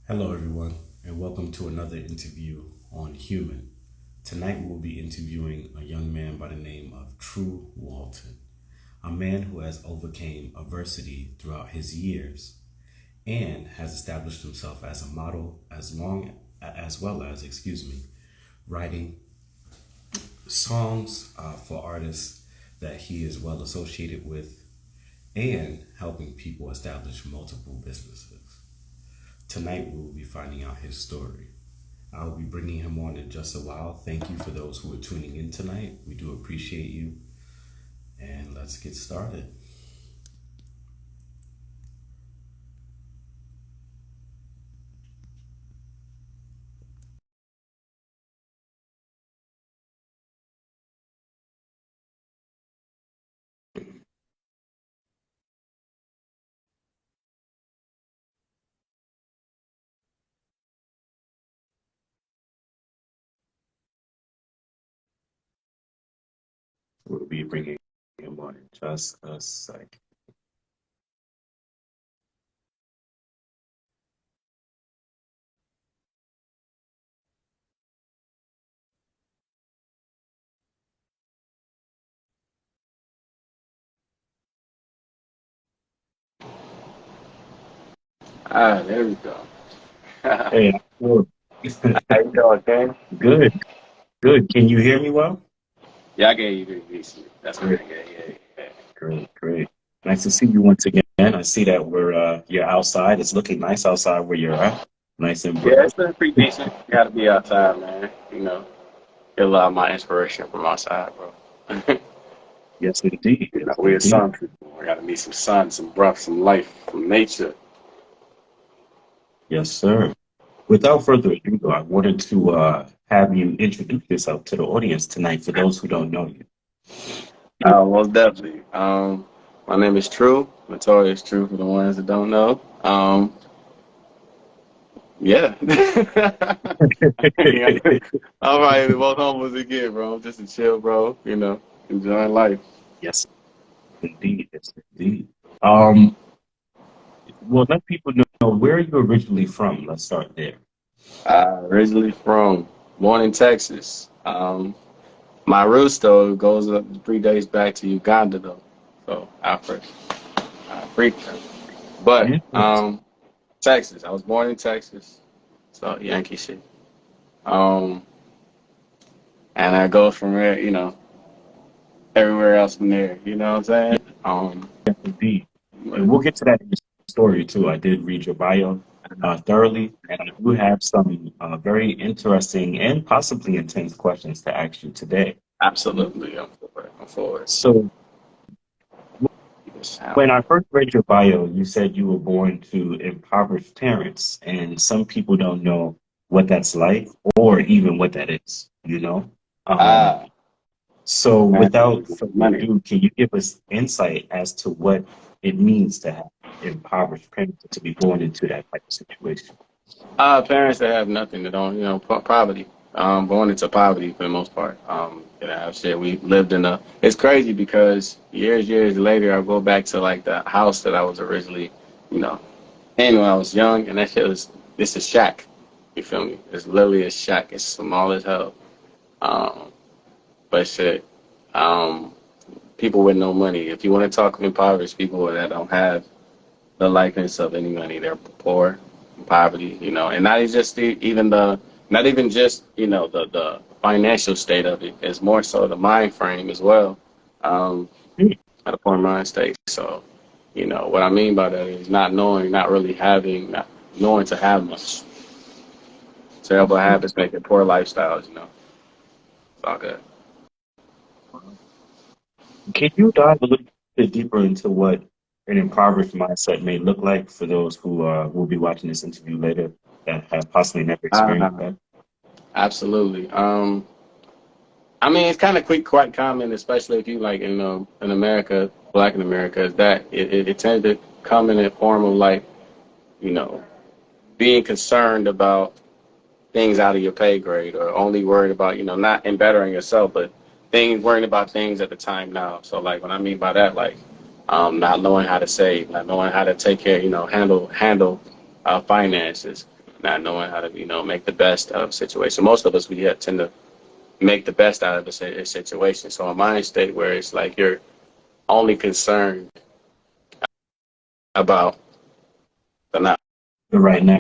Hello, everyone, and welcome to another interview on Human. Tonight, we'll be interviewing a young man by the name of True Walton, a man who has overcame adversity throughout his years and has established himself as a model as well as, writing songs for artists that he is well associated with and helping people establish multiple businesses. Tonight, we will be finding out his story. I will be bringing him on in just a while. Thank you for those who are tuning in tonight. We do appreciate you. And let's get started. We'll be bringing him on in just a second. There we go. Hey, good. How you doing, Ken? Good, good. Can you hear me well? Yeah, I gave you the decent. That's Great, pretty good. Yeah. great, great. Nice to see you once again. I see that you're outside. It's looking nice outside where you're at. Nice and Yeah, bright. it's been pretty decent. Gotta be outside, man. Get a lot of my inspiration from outside, bro. Yes, indeed. Yes, We're indeed. sun people. I gotta meet some sun, some breath, some life from nature. Yes, sir. Without further ado, though, I wanted to have you introduce yourself to the audience tonight for those who don't know you. Most definitely. My name is True, Notorious True for the ones that don't know. Yeah. All right, the most humble as it get, bro. Just a chill, bro. Enjoying life. Yes, indeed. Yes, indeed. Um, well, let people know where you're originally from. Let's start there. Originally from born in Texas. My roots though goes up 3 days back to Uganda though, so Africa. But Interesting. Texas. I was born in Texas, so Yankee shit. Um, and I go from there, everywhere else from there. You know what I'm saying? Yes, indeed. But, And we'll get to that in your story too. I did read your bio thoroughly, and I do have some very interesting and possibly intense questions to ask you today. absolutely, I'm for it. I'm for it. So, Yes, when I first read your bio, you said you were born to impoverished parents, and some people don't know what that's like or even what that is, you know? Um, Ah, so man, without further money. ado, can you give us insight as to what it means to have impoverished parents, to be born into that type of situation? Parents that have nothing, that don't, poverty. Born into poverty for the most part. Shit. We lived in a. It's crazy because years later, I go back to like the house that I was originally, you know, in when I was young, and that shit was. It's a shack. You feel me? It's literally a shack. It's small as hell. Um, but shit. Um, People with no money. If you want to talk impoverished people that don't have the likeness of any money. They're poor, poverty, and not just not even just the financial state of it. It's more so the mind frame as well. Um, Hmm, at a poor mind state. So, what I mean by that is not knowing, not really having, not knowing to have much. Terrible hmm. habits making poor lifestyles. It's all good. Can you dive a little bit deeper into what an impoverished mindset may look like for those who will be watching this interview later that have possibly never experienced Uh, that? Absolutely. I mean, it's kind of quite common, especially if you like in America, black in America, is that it tends to come in a form of like you know being concerned about things out of your pay grade, or only worried about not in bettering yourself, but things worrying about things at the time now. So like what I mean by that, like not knowing how to save, not knowing how to take care, handle finances, not knowing how to, make the best out of a situation. Most of us, we tend to make the best out of a situation. So a mind state where it's like you're only concerned about the now. The right now.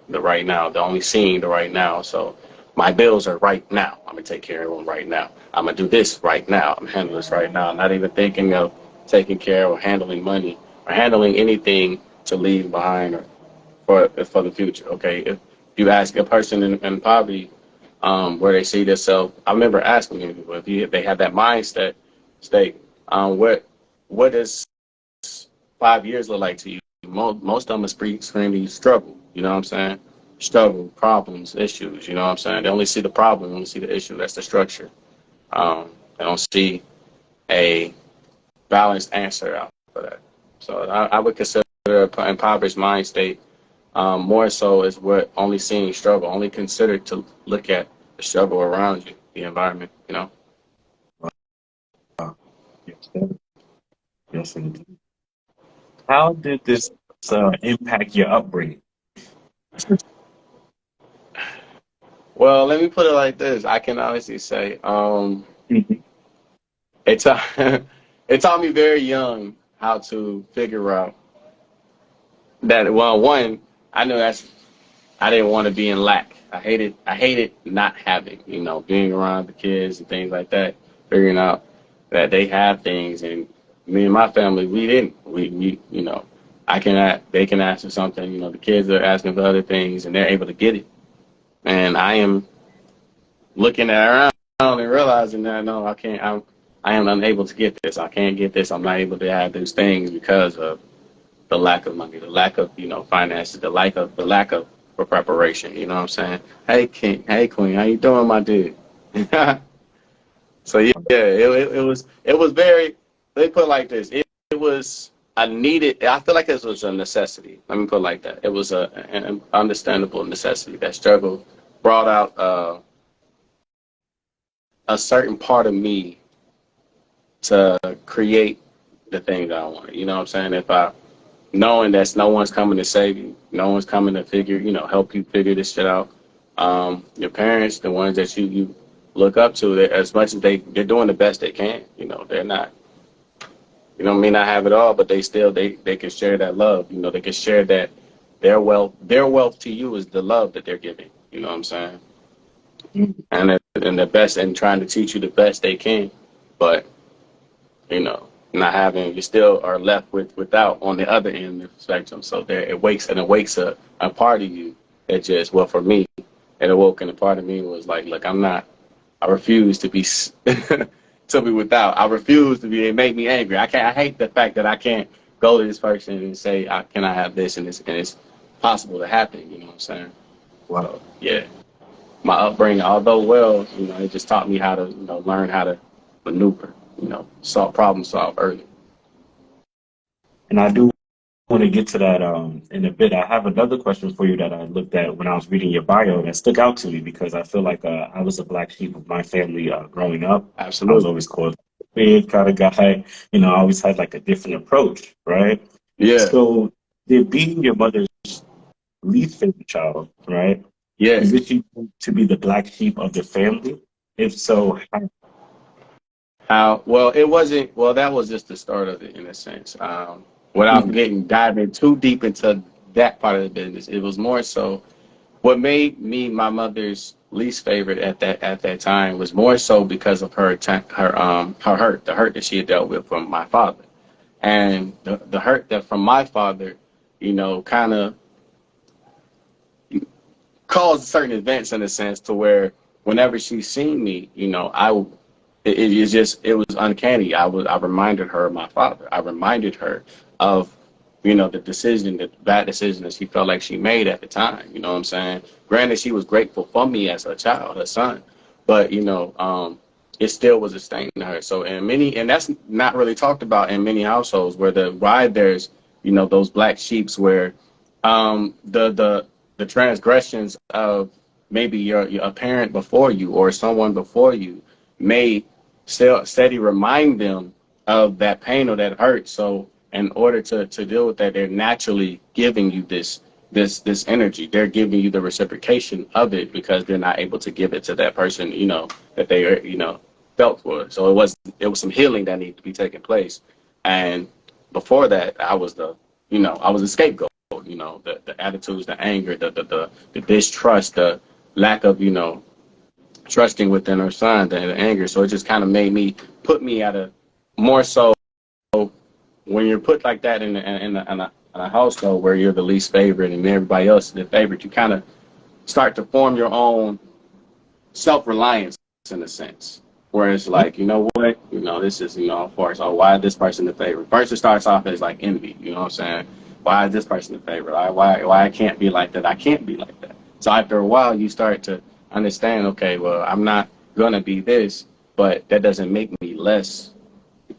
The right now, the only seeing the right now. So my bills are right now. I'm gonna take care of them right now. I'm gonna do this right now. I'm handling this right now. I'm not even thinking of taking care or handling money or handling anything to leave behind or for the future. Okay, if you ask a person in poverty, where they see themselves, I remember asking people if they have that mindset state, what does 5 years look like to you? Most of them are screaming struggle. You know what I'm saying? Struggle, problems, issues. You know what I'm saying? They only see the problem, they only see the issue. That's the structure. They don't see a balanced answer out for that. So I would consider an impoverished mind state more so is what only seeing struggle, only consider to look at the struggle around you, the environment. Yes, sir. Yes, indeed. How did this impact your upbringing? Well, let me put it like this. I can honestly say, Mhm. it taught it taught me very young how to figure out that. Well, one, I knew I didn't want to be in lack. I hated not having, being around the kids and things like that, figuring out that they have things and me and my family, we didn't. They can ask for something, the kids are asking for other things and they're able to get it. And I am looking around and realizing that no, I can't, I am unable to get this. I can't get this. I'm not able to have those things because of the lack of money, the lack of, finances, the lack of for preparation. You know what I'm saying? Hey King, hey Queen, how you doing, my dude? So yeah, it was very. They put it like this. It was a needed. I feel like it was a necessity. Let me put it like that. It was an understandable necessity. That struggle brought out a certain part of me to create the thing that I wanted. You know what I'm saying? If I knowing that no one's coming to save you, no one's coming to help you figure this shit out. Your parents, the ones that you look up to, as much as they're doing the best they can. They're not, may not have it all, but they can share that love. They can share that their wealth to you is the love that they're giving. You know what I'm saying? And the best and trying to teach you the best they can, but not having, you still are left without on the other end of the spectrum. So there it wakes a part of you that just, well, for me, it awoke, and a part of me was like, look, I refuse to be to be without. I refuse to be. It made me angry. I hate the fact that I can't go to this person and say, can I have this, and it's possible to happen. You know what I'm saying? Wow. So yeah, my upbringing, although well, it just taught me how to, learn how to maneuver, problem solve early. And I do want to get to that in a bit. I have another question for you that I looked at when I was reading your bio that stuck out to me because I feel like I was a black sheep of my family growing up. I was Absolutely. always called a big kind of guy. I always had like a different approach, right? Yeah. So, did being your mother's least favorite child, right, Yeah. position you to be the black sheep of the family? If so, how? How? Well, it wasn't. Well, that was just the start of it in a sense. Without Mhm. getting diving too deep into that part of the business, it was more so what made me my mother's least favorite at that time was more so because of her attack, her hurt, the hurt that she had dealt with from my father, and the hurt that from my father, kind of caused certain events in a sense to where whenever she seen me, it was uncanny. I reminded her of my father. I reminded her of the bad decision that she felt like she made at the time. You know what I'm saying? Granted, she was grateful for me as a child, her son, but it still was a stain to her. So and that's not really talked about in many households where why there's those black sheeps where the transgressions of maybe your a parent before you or someone before you may still steady remind them of that pain or that hurt. So in order to deal with that, they're naturally giving you this this energy. They're giving you the reciprocation of it because they're not able to give it to that person, that they are, felt for. So it was some healing that needed to be taking place. And before that, I was a scapegoat. The attitudes, the anger, the distrust, the lack of, trusting within her son, the anger. So it just kind of put me at a more so when you're put like that in a household where you're the least favorite and everybody else is the favorite, you kind of start to form your own self-reliance in a sense. Where it's like, you know what, this is, of course, oh, why is this person the favorite? First, it starts off as like envy, you know what I'm saying? Why is this person the favorite? Why I can't be like that? I can't be like that. So after a while, you start to understand, okay, well, I'm not gonna be this, but that doesn't make me less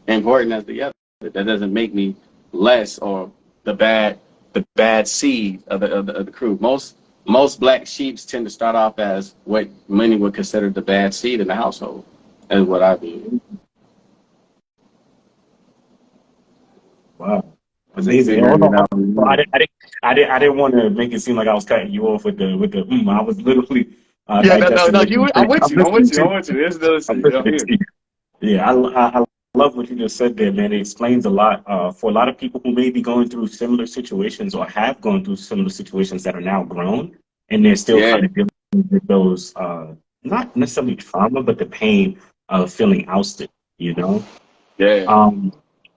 important as the other. That doesn't make me less or the bad seed of the crew. Most black sheeps tend to start off as what many would consider the bad seed in the household, is what I believe. Wow. Amazing. Hold on. Well, I didn't want to make it seem like I was cutting you off with the. I was literally Yeah, no, no, digesting no. what you I'm said. with I'm you. I'm listening with you. to I'm with you. It's the I'm shit. I'm listening here. to you. Yeah, I love what you just said there, man. It explains a lot for a lot of people who may be going through similar situations or have gone through similar situations that are now grown, and they're still Yeah, kind of dealing with those, not necessarily trauma, but the pain of feeling ousted, you know? yeah. Um,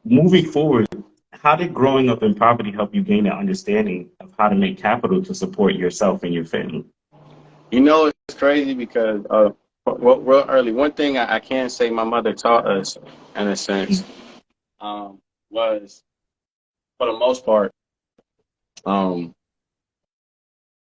Moving forward, how did growing up in poverty help you gain an understanding of how to make capital to support yourself and your family? It's crazy because real early. One thing I can say my mother taught us, in a sense, was for the most part, um,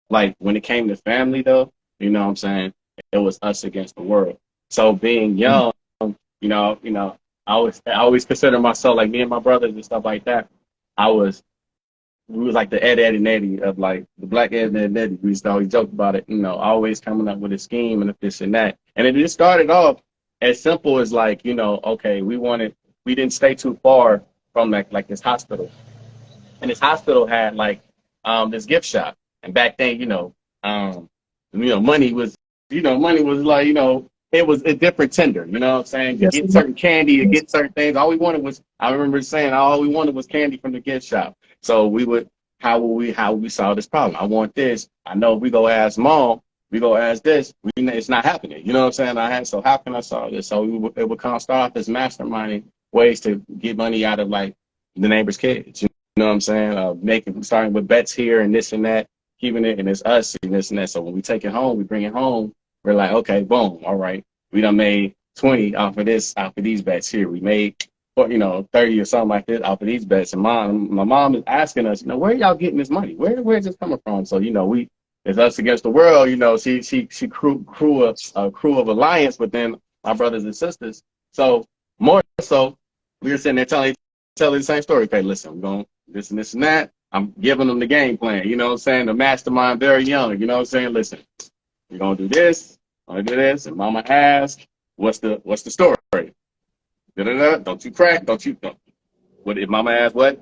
like when it came to family, though, what I'm saying, it was us against the world. So being young, I always consider myself like me and my brothers and stuff like that. I was we was like the Ed and Eddie of like the black Ed and Eddie. We used to always joke about it, always coming up with a scheme and this and that. And it just started off as simple as like, okay, we didn't stay too far from like this hospital. And this hospital had like this gift shop. And back then, money was money was like, it was a different tender, you know what I'm saying? To Yes, get certain candy, to get certain things, all we wanted was I remember saying all we wanted was candy from the gift shop. So how would we solve this problem? I want this. I know we go ask mom, we go ask this, it's not happening. You know what I'm saying? So how can I solve this? So it would kind of start off as masterminding ways to get money out of like the neighbor's kids. You know what I'm saying? Starting with bets here and this and that, keeping it, and it's us and this and that. So when we take it home, we bring it home. We're like, okay, boom, all right. We done made 20 off of these bets here. We made, 30 or something like this off of these bets. And my mom is asking us, where are y'all getting this money? Where's this coming from? So, it's us against the world. She a crew of alliance within our brothers and sisters. So more so, we were sitting there telling the same story. Okay, listen, we're going this and this and that. I'm giving them the game plan. You know what I'm saying? The mastermind, very young. You know what I'm saying? Listen, we're gonna do this. I'm gonna do this. And Mama asked, "What's the story? Da-da-da. Don't you crack? Don't. What if Mama asks what?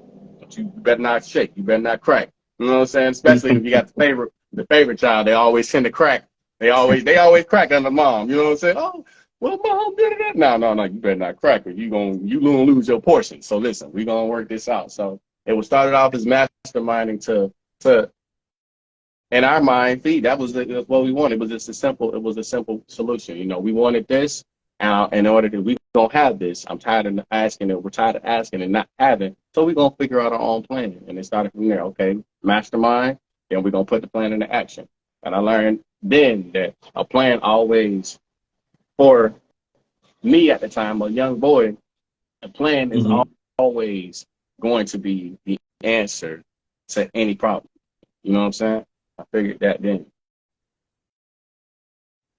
You better not shake. You better not crack. You know what I'm saying? Especially if you got the favorite child, they always tend to crack. They always crack under mom. You know what I'm saying? Oh, well, mom did it. No, no, no. You better not crack, or you gonna lose your portion. So listen, we gonna work this out. So it was started off as masterminding to in our mind feed. That's what we wanted. It was a simple solution. We wanted this. In order to we don't have this. I'm tired of asking it. We're tired of asking and not having. So we're gonna figure out our own plan. And it started from there. Okay, mastermind. Then we're gonna put the plan into action. And I learned then that a plan always, for me at the time, a young boy, a plan is Mhm. always going to be the answer to any problem. You know what I'm saying? I figured that then.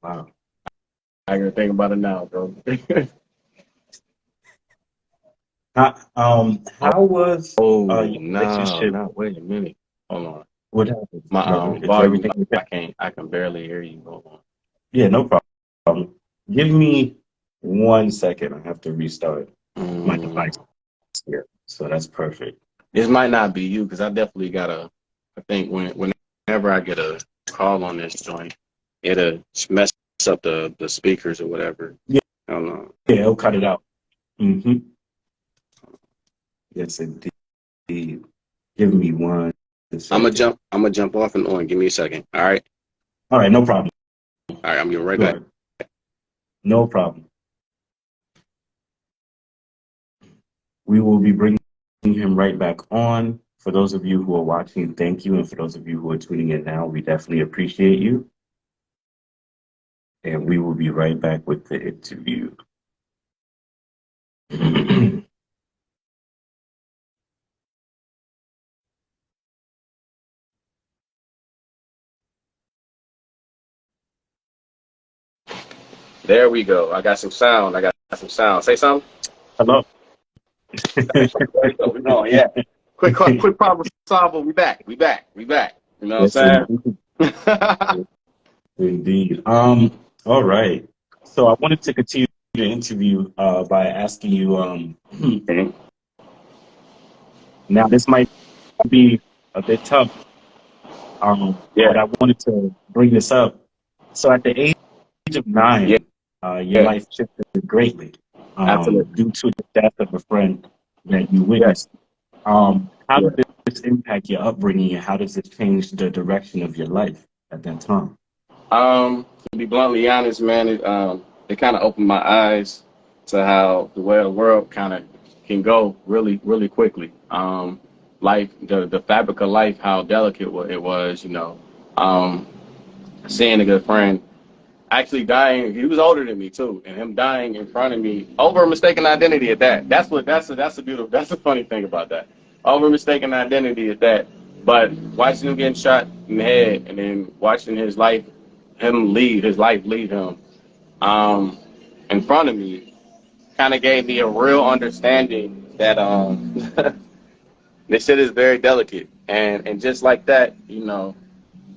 Wow. I gotta think about it now, bro. How was Oh your no, relationship? no, wait a minute. Hold on. What happened, My brother? Is volume, everything okay? I can barely hear you. Hold on. Yeah, no problem. Give me 1 second. I have to restart my Mm, device here. So that's perfect. this might not be you because I definitely got I think when whenever I get a call on this joint, it'll mess up the speakers or whatever. Yeah, I don't know. yeah, it'll cut it out. Mm-hmm. Yes, indeed. Give me one second. I'm gonna jump off and on. Give me a second. All right. All right, no problem. All right. I'm getting right back. Sure. No problem. We will be bringing him right back on. For those of you who are watching, thank you. And for those of you who are tuning in now, we definitely appreciate you. And we will be right back with the interview. There we go. I got some sound. Say something. Hello. There we go. We're going. Yeah. Quick problem solver. We back. You know what Yes, I'm indeed. Indeed. All right. So I wanted to continue the interview by asking you. saying? Now this might be a bit tough, Yeah. but I wanted to bring this up. So at the age of 9, your Yeah. life shifted greatly Absolutely. due to the death of a friend that you Yeah. witnessed. How Yeah. did this impact your upbringing, and how does it change the direction of your life at that time? To be bluntly honest, man, it kind of opened my eyes to how the way the world kind of can go really, really quickly. Life, the fabric of life, how delicate it was, you know. Seeing a good friend actually dying. He was older than me too, and him dying in front of me over a mistaken identity at that. That's a beautiful. That's a funny thing about that. Over mistaken identity at that. But watching him getting shot in the head, and then watching his life leave him, in front of me, kind of gave me a real understanding that this shit is very delicate, and just like that, you know,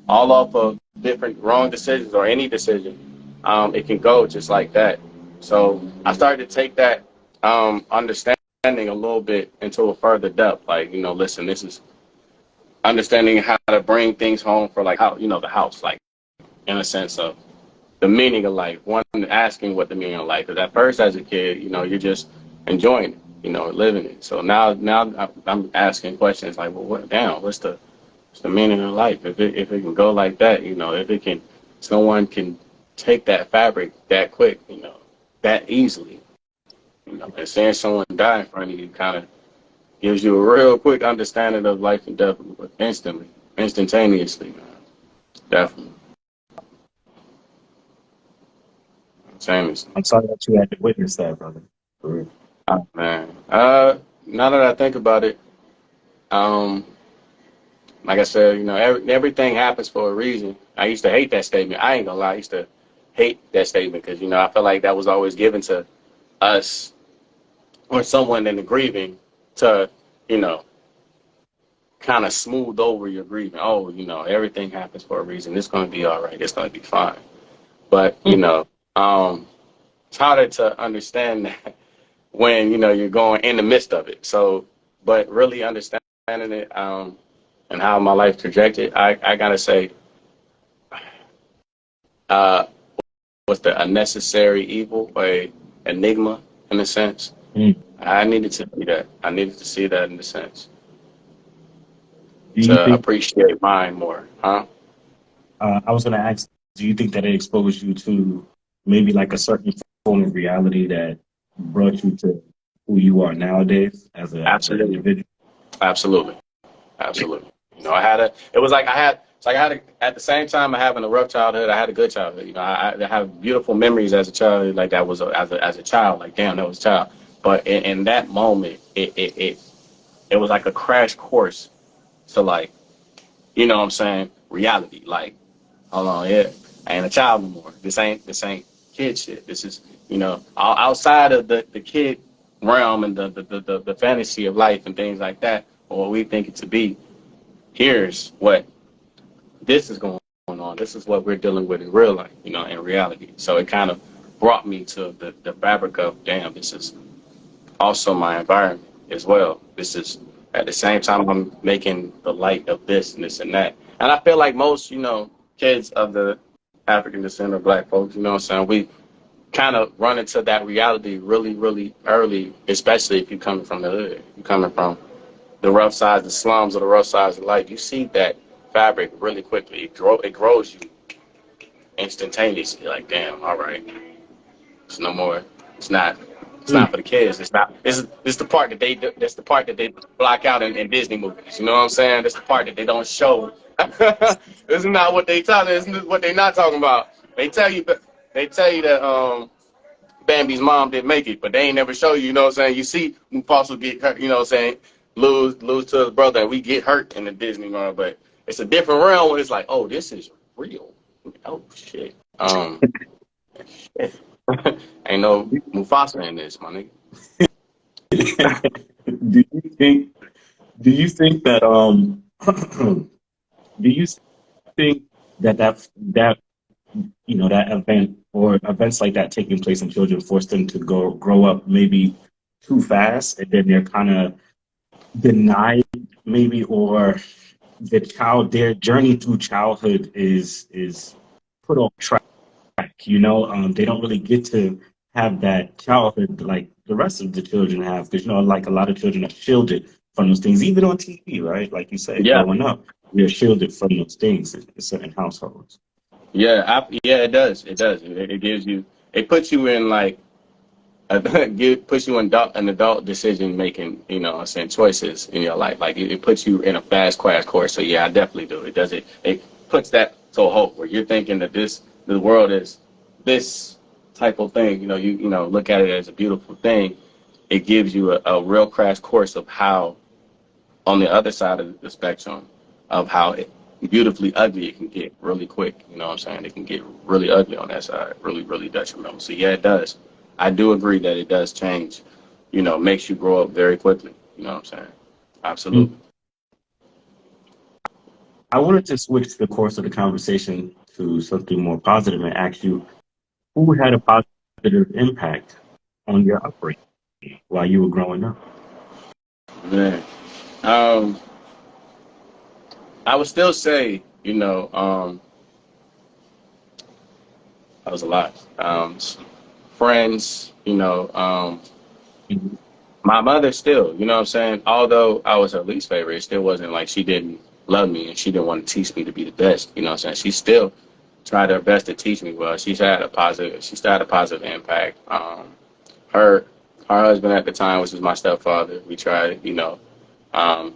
all off of different wrong decisions or any decision, it can go just like that. So I started to take that understanding a little bit into a further depth. Like, you know, listen, this is understanding how to bring things home for like how, you know, the house, like in a sense of the meaning of life. One, asking what the meaning of life is. At first, as a kid, you know, you're just enjoying it, you know, living it. So now I'm asking questions like, well, what's the meaning of life? If it can go like that, you know, if it can, someone can take that fabric that quick, you know, that easily, you know, and seeing someone die in front of you kind of gives you a real quick understanding of life and death instantaneously, man. Definitely. Instantaneously. I'm sorry that you had to witness that, brother. For real. Man. Now that I think about it, um, like I said, you know, everything happens for a reason. I used to hate that statement. I ain't gonna lie. I used to hate that statement because, you know, I felt like that was always given to us or someone in the grieving to, you know, kind of smooth over your grieving. Oh, you know, everything happens for a reason. It's going to be all right. It's going to be fine. But, you know, it's harder to understand that when, you know, you're going in the midst of it. So, but really understanding it, and how my life trajected, I got to say, uh, was the unnecessary evil or a enigma in a sense. Mm. I needed to see that. I needed to see that in a sense Do you to think, appreciate mine more, huh? I was going to ask, do you think that it exposed you to maybe like a certain form of reality that brought you to who you are nowadays as as an Absolutely, individual? absolutely, absolutely. You know, it was like at the same time, I having a rough childhood, I had a good childhood. You know, I have beautiful memories as a child, like that was as a child, like damn, that was a child. But in that moment, it was like a crash course to like, you know what I'm saying, reality. Like, hold on, yeah, I ain't a child no more. This ain't kid shit. This is, you know, outside of the kid realm and the fantasy of life and things like that, or what we think it to be. Here's what this is going on. This is what we're dealing with in real life, you know, in reality. So it kind of brought me to the fabric of, damn, this is also my environment as well. This is at the same time I'm making the light of this and this and that. And I feel like most, kids of the African descent or black folks, you know what I'm saying, we kind of run into that reality really, really early, especially if you're coming from the hood. You're coming from the rough sides, the slums, or the rough sides of life. You see that fabric really quickly. It grows you instantaneously. Like, damn, all right, it's no more. It's not. It's not for the kids. It's not. It's the part that they. That's the part that they block out in Disney movies. You know what I'm saying? That's the part that they don't show. This is not what they tell. This is what they not talking about. They tell you. They tell you that Bambi's mom didn't make it, but they ain't never show you. You know what I'm saying? You see Mufasa get hurt. You know what I'm saying? Lose to his brother, and we get hurt in the Disney world. But it's a different realm when it's like, oh, this is real. Oh shit. Ain't no Mufasa in this, my nigga. do you think? Do you think that do you think that that event or events like that taking place in children force them to grow up maybe too fast, and then they're kind of denied maybe, or their journey through childhood is put off track. They don't really get to have that childhood like the rest of the children have, because like a lot of children are shielded from those things, even on TV, right? Like you said, Yeah, growing up, we're shielded from those things in certain households. yeah, it does. It does. It gives you. It puts you in like puts you in an adult decision making. You know, what I'm saying, choices in your life. Like it puts you in a fast crash course. So yeah, I definitely do. It does it. It puts that to a hope where you're thinking that the world is this type of thing. You look at it as a beautiful thing. It gives you a real crash course of how, on the other side of the spectrum, of how beautifully ugly it can get really quick. You know what I'm saying? It can get really ugly on that side, really, really detrimental. So yeah, it does. I do agree that it does change, makes you grow up very quickly. You know what I'm saying? Absolutely. I wanted to switch the course of the conversation to something more positive and ask you, who had a positive impact on your upbringing while you were growing up? Man. I would still say, that was a lot. Friends, Mhm. my mother still, you know what I'm saying? Although I was her least favorite, it still wasn't like she didn't love me and she didn't want to teach me to be the best. You know what I'm saying? She still tried her best to teach me well. She still had a positive impact. Her husband at the time, which was my stepfather, we tried, um,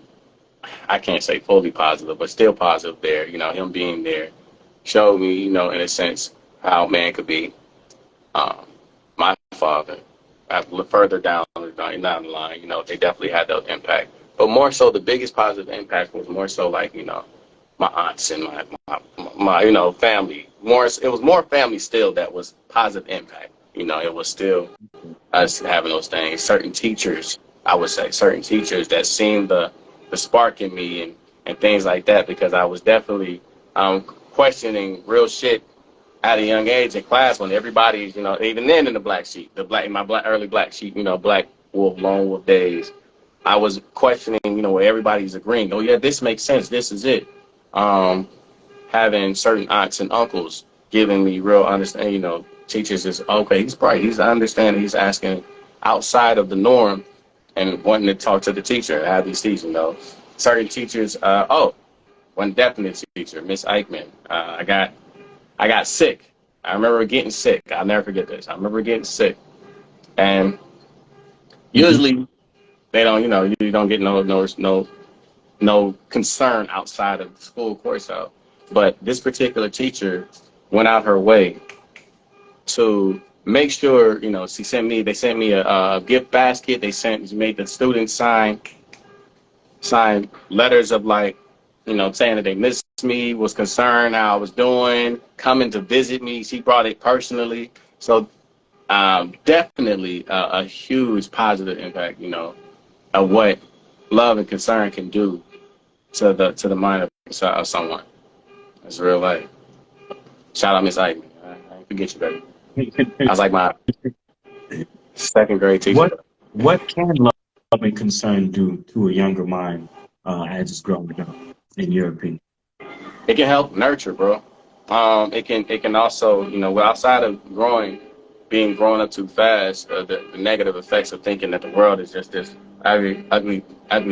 I can't say fully positive, but still positive there. Him being there showed me, in a sense, how man could be. Um, my father, further down the line, they definitely had that impact. But more so, the biggest positive impact was more so like, my aunts and my family. It was more family still that was positive impact. It was still us having those things. Certain teachers, I would say, certain teachers that seen the spark in me and things like that, because I was definitely questioning real shit at a young age in class when everybody's, even then in the black sheep, in my early black sheep, black wolf, lone wolf days, I was questioning, where everybody's agreeing. Oh yeah, this makes sense. This is it. Um, Having certain aunts and uncles giving me real understanding, teachers is okay. He's bright. He's understanding. He's asking outside of the norm and wanting to talk to the teacher. Have these teachers, certain teachers. One definite teacher, Miss Eichmann. I got sick. I remember getting sick. I'll never forget this. I remember getting sick, and Mhm. usually they don't, you don't get no concern outside of the school course out. But this particular teacher went out her way to make sure, they sent me a gift basket. Made the students sign letters of like, saying that they missed me, was concerned how I was doing, coming to visit me. She brought it personally. So definitely a huge positive impact, of what love and concern can do to the mind of someone. That's real life. Shout out Miss Eichmann. I ain't forget you, baby. I was like my second grade teacher. what what can love and concern do to a younger mind as it's growing up, in your opinion? it can help nurture, bro. It can also, well, outside of being grown up too fast, the negative effects of thinking that the world is just this ugly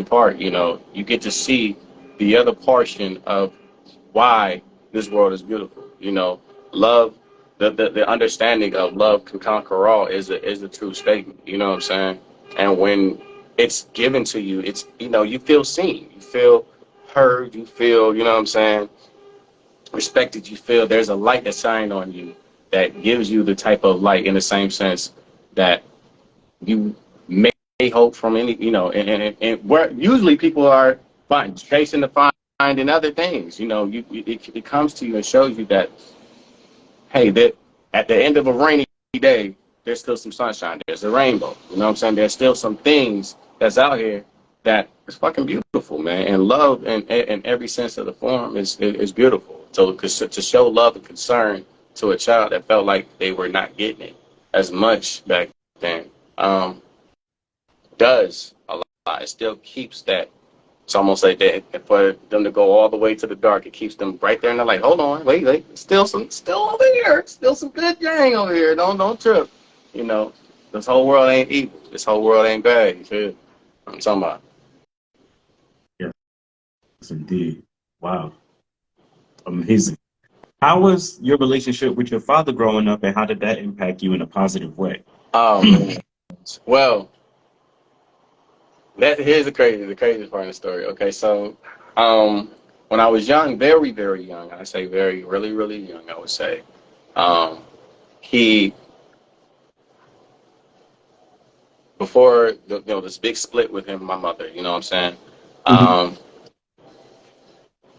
part. You get to see the other portion of why this world is beautiful. Love, the understanding of love can conquer all is a true statement. You know what I'm saying? And when it's given to you, it's you feel seen, you feel heard, you feel you know what I'm saying respected. You feel there's a light that shines on you that gives you the type of light in the same sense that you may hope from any and where usually people are chasing to find in other things. It comes to you and shows you that hey, that at the end of a rainy day, there's still some sunshine. There's a rainbow. You know what I'm saying? There's still some things that's out here that is fucking beautiful, man. And love in every sense of the form is beautiful. So to show love and concern to a child that felt like they were not getting it as much back then, does a lot. It still keeps that. It's almost like that for them to go all the way to the dark. It keeps them right there in the light. Hold on, wait, still over here, still some good gang over here. Don't trip. This whole world ain't evil. This whole world ain't bad. You feel? I'm talking about. Yes, indeed. Wow, amazing. How was your relationship with your father growing up, and how did that impact you in a positive way? Oh man. Well, here's the craziest part of the story. Okay, so when I was young, very very young, I say very really really young, I would say, um, he before this big split with him and my mother. You know what I'm saying? Mhm. Um,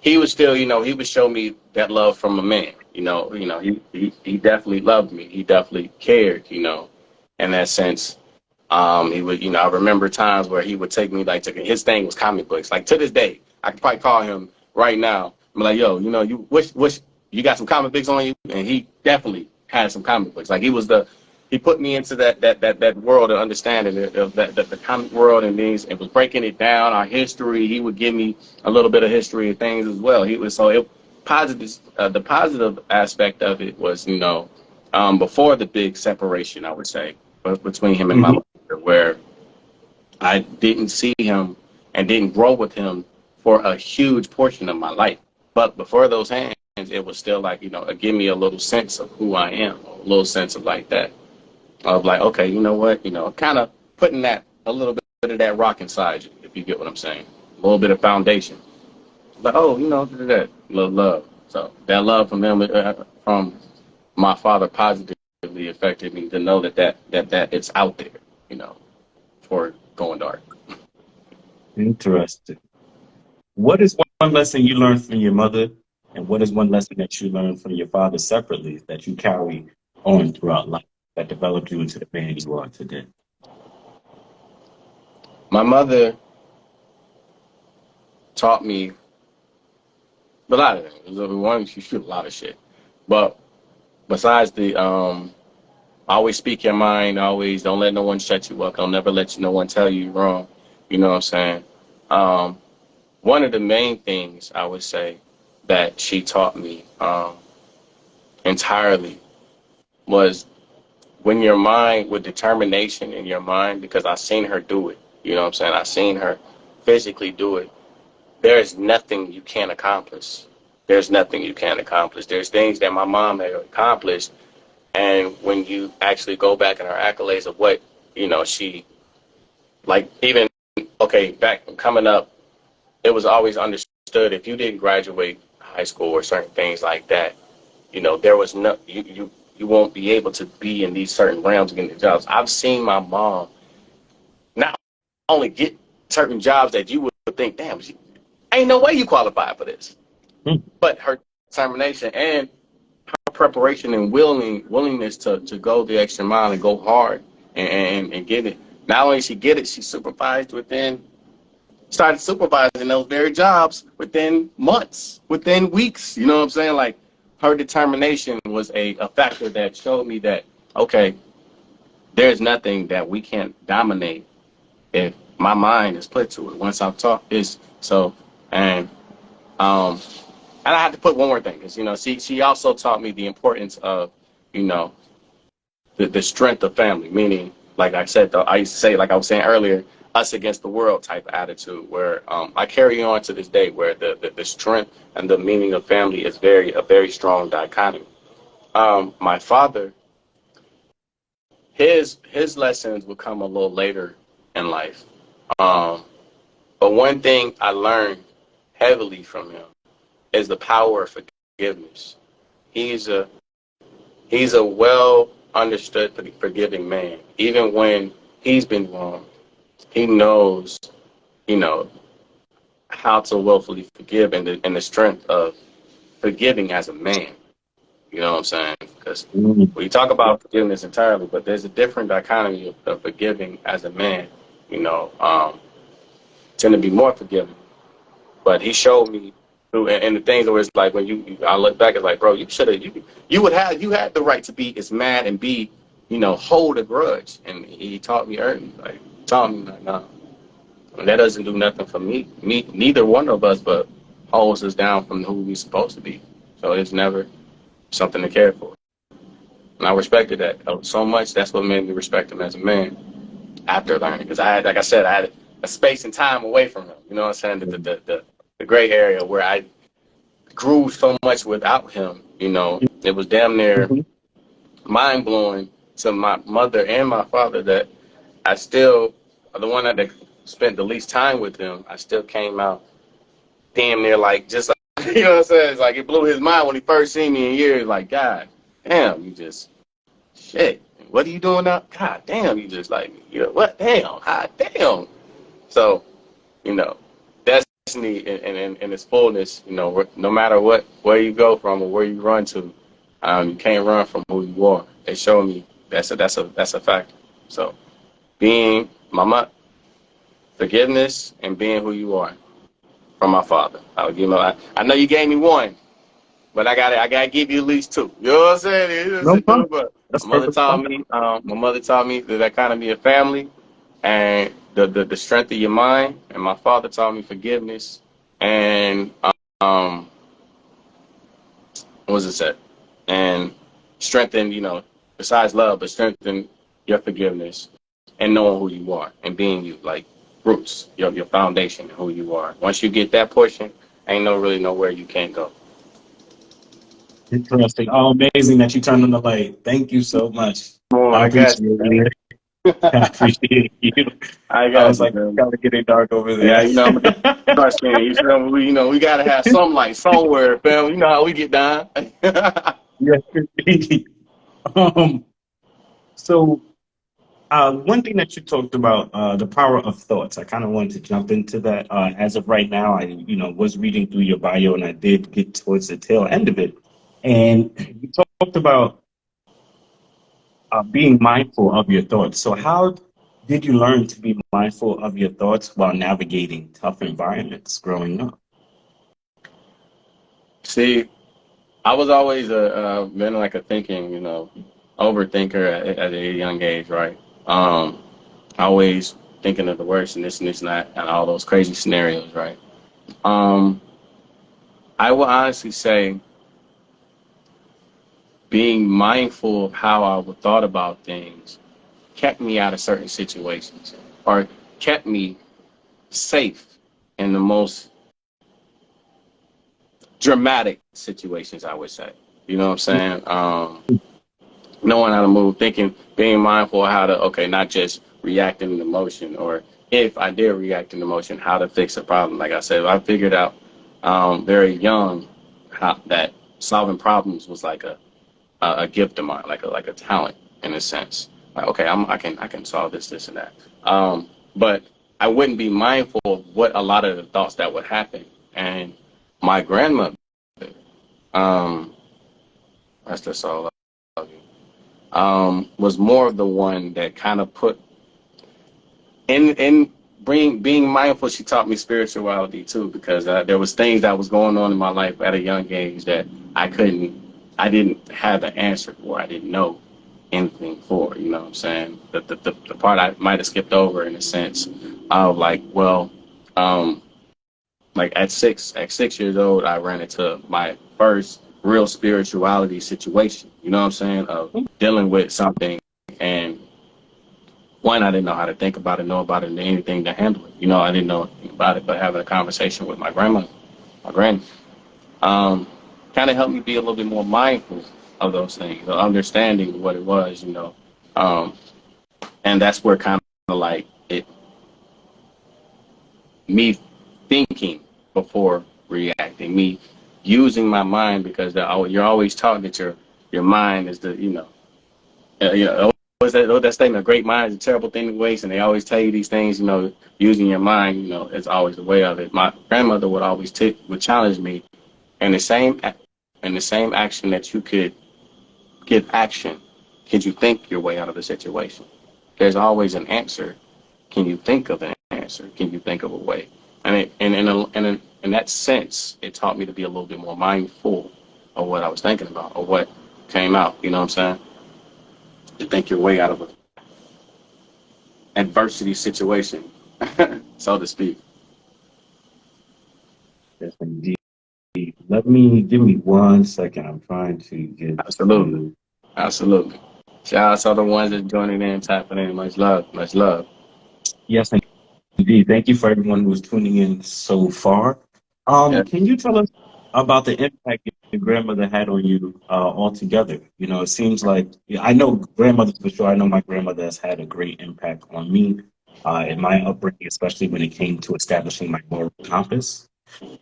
he was still, he would show me that love from a man. He definitely loved me. He definitely cared. In that sense. He would, I remember times where he would take me like to his thing was comic books. Like to this day, I could probably call him right now. I'm like, yo, you wish you got some comic books on you, and he definitely had some comic books. Like he put me into that world of understanding of the comic world and things, and was breaking it down. Our history, he would give me a little bit of history of things as well. He was so it positive. The positive aspect of it was, before the big separation, I would say, between him and my Mhm. mother, where I didn't see him and didn't grow with him for a huge portion of my life. But before those hands, it was still like, it give me a little sense of who I am, a little sense of like that, of like, okay, you know what, kind of putting that, a little bit of that rock inside you, if you get what I'm saying. A little bit of foundation. Like, oh, that little love. So that love from him, from my father positively affected me to know that it's out there, you know, for going dark. Interesting. What is one lesson you learned from your mother, and what is one lesson that you learned from your father separately that you carry on throughout life that developed you into the man you are today? My mother taught me a lot of things. One, she shoot a lot of shit. But besides always speak your mind, always don't let no one shut you up. Don't never let no one tell you wrong. You know what I'm saying? Um, One of the main things I would say that she taught me entirely was when your mind with determination in your mind, because I seen her do it. You know what I'm saying? I seen her physically do it. There's nothing you can't accomplish. There's nothing you can't accomplish. There's things that my mom had accomplished, and when you actually go back in her accolades of what she like, even okay, back coming up, it was always understood if you didn't graduate high school or certain things like that, there was no you won't be able to be in these certain realms and get the jobs. I've seen my mom not only get certain jobs that you would think, damn, ain't no way you qualify for this, Hmm. but her determination and her preparation and willingness to go the extra mile and go hard and get it. Not only did she get it, she supervised started supervising those very jobs within months, within weeks. You know what I'm saying? Like, her determination was a factor that showed me that, okay, there's nothing that we can't dominate if my mind is put to it. Once I've taught this, so, and um, and I have to put one more thing, because she also taught me the importance of, you know, the strength of family. Meaning, like I said, though, I used to say, like I was saying earlier, us against the world type of attitude. Where I carry on to this day, where the strength and the meaning of family is a very strong dichotomy. My father, his lessons would come a little later in life. Um, but one thing I learned heavily from him is the power of forgiveness. He's a he's a well understood forgiving man. Even when he's been wrong, he knows, you know, how to willfully forgive, and the strength of forgiving as a man. You know what I'm saying? Because Mm. we talk about forgiveness entirely, but there's a different dichotomy of forgiving as a man. You know, tend to be more forgiving. But he showed me through, and the things where it's like when I look back, it's like, bro, you should have, you had the right to be as mad and be, hold a grudge. And he taught me early, like, taught me, like, no, that doesn't do nothing for me. Neither one of us, but holds us down from who we supposed to be. So it's never something to care for. And I respected that so much. That's what made me respect him as a man after learning. Because I had, like I said, I had a space and time away from him. You know what I'm saying? The gray area where I grew so much without him. It was damn near Mhm. mind blowing to my mother and my father that I still, the one that spent the least time with him, I still came out damn near like just like, you know what I'm saying? It's like it blew his mind when he first seen me in years. Like, God damn, you just shit. What are you doing now? God damn, you just like, what? Damn, God damn. So, you know, destiny in its fullness, no matter where you go from or where you run to, you can't run from who you are. They show me that's a fact. So being mama, forgiveness, and being who you are from my father. I would give him. I know you gave me one, but I gotta give you at least two. You know what I'm saying? No problem. But That's perfect. my mother taught me that kind of be a family, and the strength of your mind. And my father taught me forgiveness, and um, what was it said? And strengthen, besides love, but strengthen your forgiveness and knowing who you are and being you, like roots, your foundation, who you are. Once you get that portion, ain't really nowhere you can't go. Interesting. Oh, amazing that you turned on the light. Thank you so much. Come on, I I got appreciate you, it. I appreciate you. I I was got you, like, man. kind of getting dark over Yeah, there. I'm a dark skin. We gotta have some light somewhere, fam. You know how we get down. Yes, indeed. Um, so one thing that you talked about, the power of thoughts. I kind of wanted to jump into that. As of right now, I, was reading through your bio, and I did get towards the tail end of it. And you talked about being mindful of your thoughts. So, how did you learn to be mindful of your thoughts while navigating tough environments growing up? See, I was always been like a thinking, overthinker at a young age, right? Always thinking of the worst and this and that and all those crazy scenarios, right? Um, I will honestly say being mindful of how I would thought about things kept me out of certain situations or kept me safe in the most dramatic situations, I would say. You know what I'm saying? Knowing how to move, thinking, being mindful of how to, okay, not just react in emotion, or if I did react in emotion, how to fix a problem. Like I said, I figured out very young how that solving problems was like a gift of mine, like a talent in a sense. Like, okay, I can solve this and that. But I wouldn't be mindful of what a lot of the thoughts that would happen. And my grandmother, um, that's just all I love you, was more of the one that kind of put in being mindful. She taught me spirituality too, because there was things that was going on in my life at a young age that I didn't have the answer for. I didn't know anything for. You know what I'm saying? The part I might have skipped over in a sense of like, well, um, like at 6 years old, I ran into my first real spirituality situation. You know what I'm saying? Of dealing with something, and one, I didn't know how to think about it, know about it, and anything to handle it. You know, I didn't know anything about it, but having a conversation with my grandma, my granny, um, kind of helped me be a little bit more mindful of those things, of understanding what it was. Um, and that's where kind of like it, me thinking before reacting, me using my mind, because you're always taught that your mind is the what's that statement? A great mind is a terrible thing to waste, and they always tell you these things. Using your mind, is always the way of it. My grandmother would always would challenge me, and the same action that you could give action, could you think your way out of the situation? There's always an answer. Can you think of an answer? Can you think of a way? And in that sense, it taught me to be a little bit more mindful of what I was thinking about or what came out. You know what I'm saying? To think your way out of an adversity situation, so to speak. Yes, indeed. Let me give me 1 second. I'm trying to get Absolutely. to. Absolutely. Shout out to the ones that joining in, tapping in. Much love. Much love. Yes, indeed. Thank you for everyone who's tuning in so far. Yeah. Can you tell us about the impact your grandmother had on you altogether? It seems like, yeah, I know grandmothers for sure. I know my grandmother has had a great impact on me in my upbringing, especially when it came to establishing my moral compass.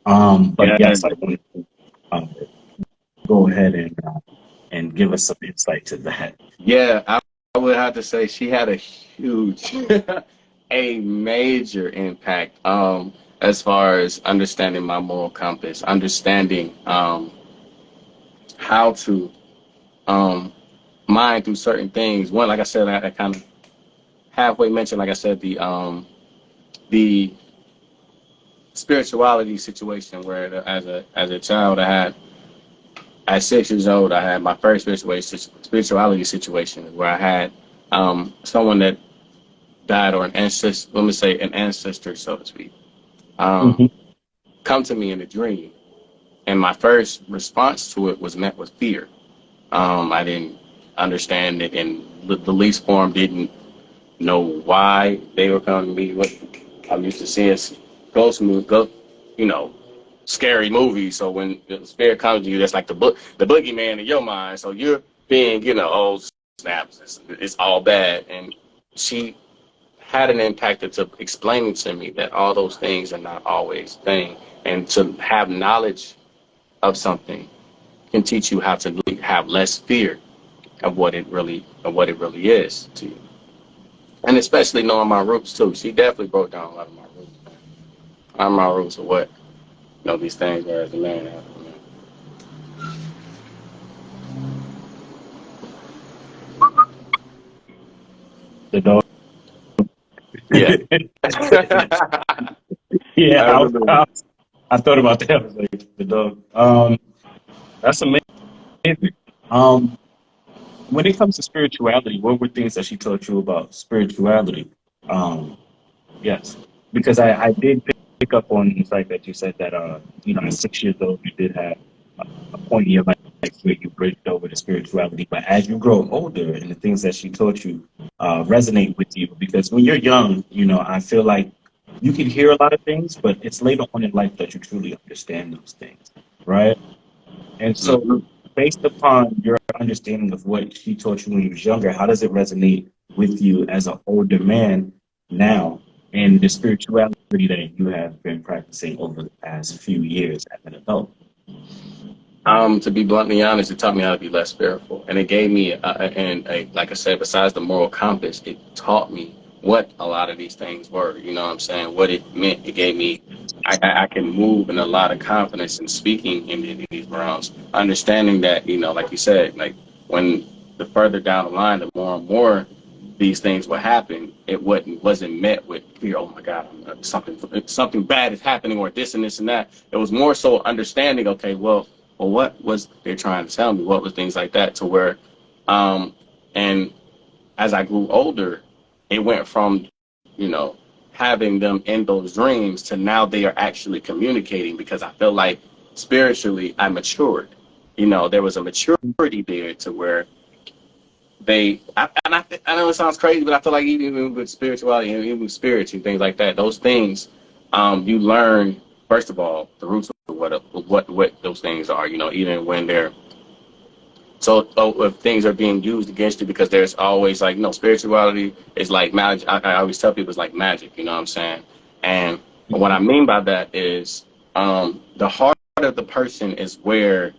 But Yeah. yes, I want to go ahead and give us some insight to that. Yeah. I would have to say she had a huge, a major impact. As far as understanding my moral compass, understanding how to um mind through certain things. One, like I said, I kind of halfway mentioned, like I said, the spirituality situation where as a child I had at 6 years old I had my first spirituality situation where I had someone that died, or an ancestor, let me say an ancestor, so to speak, um, Mhm. come to me in a dream, and my first response to it was met with fear. I didn't understand it in the least form, didn't know why they were coming to me. What I'm used to seeing ghost movies, you know, scary movies. So when the spirit comes to you, that's like the boogeyman in your mind. So you're being, oh snaps, it's all bad. And she had an impact to explaining to me that all those things are not always things, and to have knowledge of something can teach you how to have less fear of what it really is to you. And especially knowing my roots too. She definitely broke down a lot of my roots. A lot of my roots are what these things are as a man. The dog. Yeah. Yeah, Absolutely. I thought about that. I was like, the dog. That's amazing. Um, when it comes to spirituality, what were things that she taught you about spirituality? Um, yes, because I did pick up on the fact that you said that at 6 years old you did have a point in your life where you bridged over to spirituality, but as you grow older and the things that she taught you resonate with you, because when you're young, I feel like you can hear a lot of things, but it's later on in life that you truly understand those things, right? And so, Mhm. based upon your understanding of what she taught you when you was younger, how does it resonate with you as an older man now, and the spirituality that you have been practicing over the past few years as an adult? To be bluntly honest, it taught me how to be less fearful, and it gave me, like I said, besides the moral compass, it taught me what a lot of these things were. You know what I'm saying? What it meant. It gave me, I can move in a lot of confidence in speaking in these realms, understanding that, like you said, like when the further down the line, the more and more these things would happen, it wasn't met with fear. Oh my God, something bad is happening, or this and this and that. It was more so understanding. Okay, well, what was they trying to tell me? What was things like that, to where, and as I grew older, it went from, you know, having them in those dreams to now they are actually communicating, because I feel like spiritually I matured. You know, there was a maturity there to where I know it sounds crazy, but I feel like even with spirituality and even with spirits and things like that, those things, you learn, first of all, the roots of what those things are, you know, even when they're, so if things are being used against you, because there's always like, you know, spirituality is like magic. I always tell people it's like magic, you know what I'm saying? And what I mean by that is, the heart of the person is where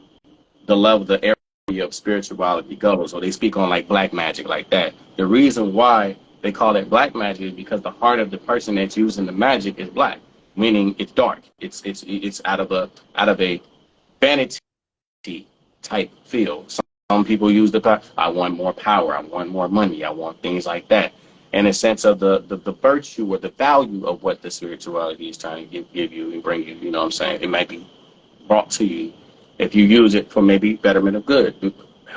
the level, the area of spirituality goes. So they speak on like black magic like that. The reason why they call it black magic is because the heart of the person that's using the magic is black, meaning it's dark. It's out of a vanity type feel. Some people use the power. I want more power. I want more money. I want things like that. In a sense of the virtue or the value of what the spirituality is trying to give you and bring you, you know what I'm saying? It might be brought to you if you use it for maybe betterment of good,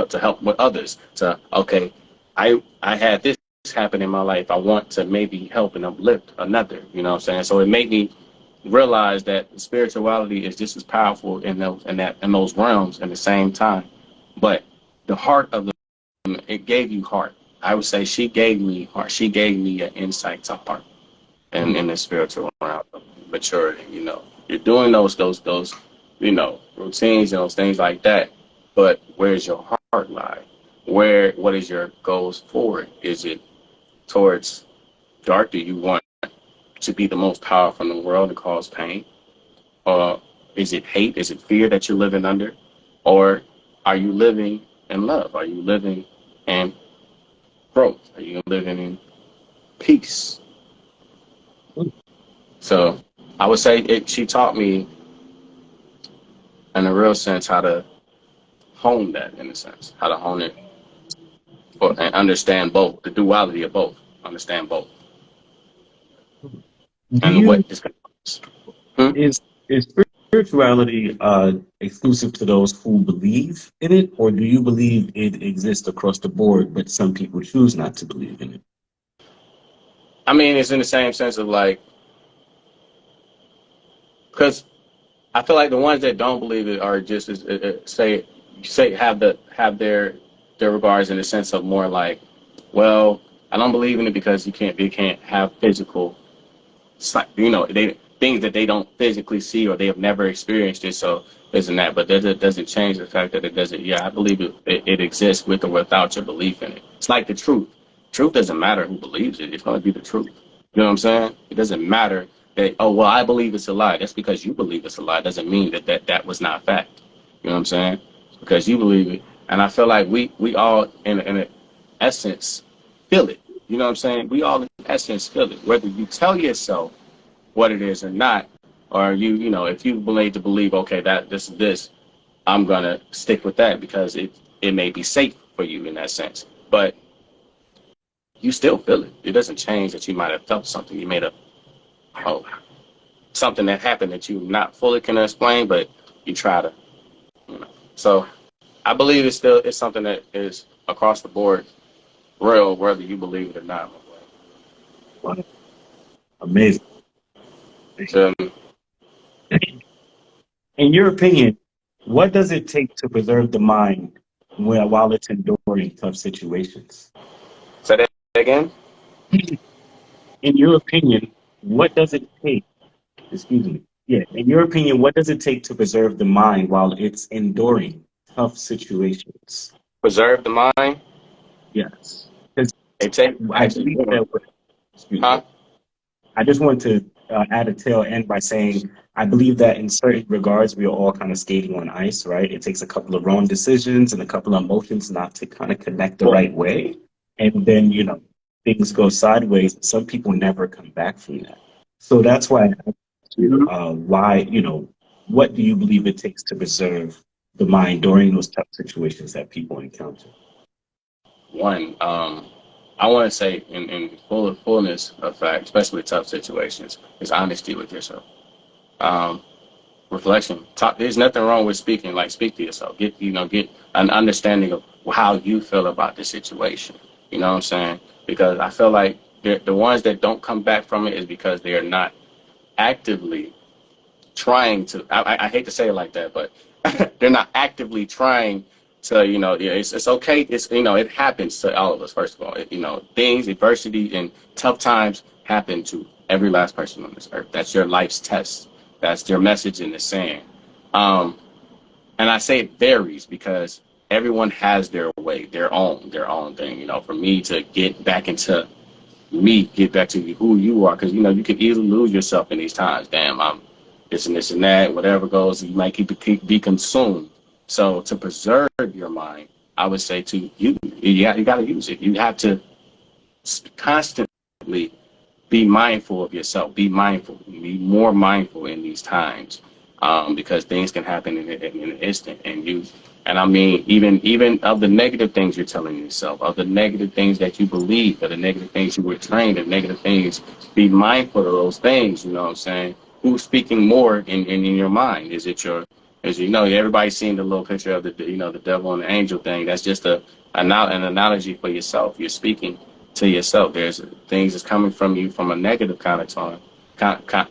to help with others. To, okay, I had this happen in my life. I want to maybe help and uplift another, you know what I'm saying? So it made me realize that spirituality is just as powerful in those realms at the same time. But the heart of it gave you heart. I would say she gave me heart. She gave me an insight to heart, and in the spiritual realm of maturity. You know, you're doing those you know, routines and those things like that. But where's your heart lie? What is your goals forward? Is it towards dark? Do you want to be the most powerful in the world and cause pain? Or is it hate? Is it fear that you're living under? Or are you living in love? Are you living in growth? Are you living in peace? So I would say she taught me in a real sense how to hone that, in a sense, how to hone it and understand both, the duality of both, understand both. Do And you what this hmm? is spirituality exclusive to those who believe in it, or do you believe it exists across the board, but some people choose not to believe in it? I mean, it's in the same sense of like, because I feel like the ones that don't believe it are just as say have their regards in the sense of more like, well, I don't believe in it because they can't have physical, you know, things that they don't physically see or they have never experienced it. So isn't that? But that doesn't change the fact that it doesn't. Yeah, I believe it exists with or without your belief in it. It's like the truth. Truth doesn't matter who believes it. It's going to be the truth. You know what I'm saying? It doesn't matter that, oh, well, I believe it's a lie. That's because you believe it's a lie. Doesn't mean that was not fact. You know what I'm saying? Because you believe it. And I feel like we all in essence feel it. You know what I'm saying? We all in essence feel it. Whether you tell yourself what it is or not, or you know, if you believe, okay, that this is this, I'm gonna stick with that because it may be safe for you in that sense. But you still feel it. It doesn't change that you might have felt something. You made a something that happened that you not fully can explain, but you try to, you know. So I believe it's something that is across the board real, whether you believe it or not. Wow. Amazing. So, In your opinion, what does it take to preserve the mind while it's enduring tough situations? say that again. In your opinion, what does it take? Excuse me. Yeah. In your opinion, what does it take to preserve the mind while it's enduring tough situations? Preserve the mind. Yes. Because It take I actually believe doing, that. Excuse me. huh? I just want to add a tail end by saying I believe that in certain regards we are all kind of skating on ice, right? It takes a couple of wrong decisions and a couple of emotions not to kind of connect the Well, right way, and then things go sideways. Some people never come back from that. So that's why I asked you why what do you believe it takes to preserve the mind during those tough situations that people encounter? one, I want to say in fullness of fact, especially tough situations, is honesty with yourself. Um, Reflection. Talk. There's nothing wrong with speaking. Like, speak to yourself. Get an understanding of how you feel about the situation. You know what I'm saying? Because I feel like The ones that don't come back from it is because they are not actively trying to. I hate to say it like that, but they're not actively trying to. Yeah, it's okay. It's it happens to all of us. First of all, things, adversity, and tough times happen to every last person on this earth. That's your life's test. That's your message in the sand. Um, and I say it varies because everyone has their way, their own thing. For me to get back into get back to who you are, because you can easily lose yourself in these times. Damn, I'm this and that, whatever goes, you might be consumed. So to preserve your mind, I would say to you got to use it. You have to constantly be mindful of yourself. Be mindful. Be more mindful in these times, because things can happen in an instant. And I mean, even of the negative things you're telling yourself, of the negative things that you believe, of the negative things you were trained, and negative things. Be mindful of those things. You know what I'm saying? Who's speaking more in your mind? Is it your as everybody's seen the little picture of the devil and the angel thing. That's just an analogy for yourself. You're speaking to yourself. There's things that's coming from you from a negative kind of tone,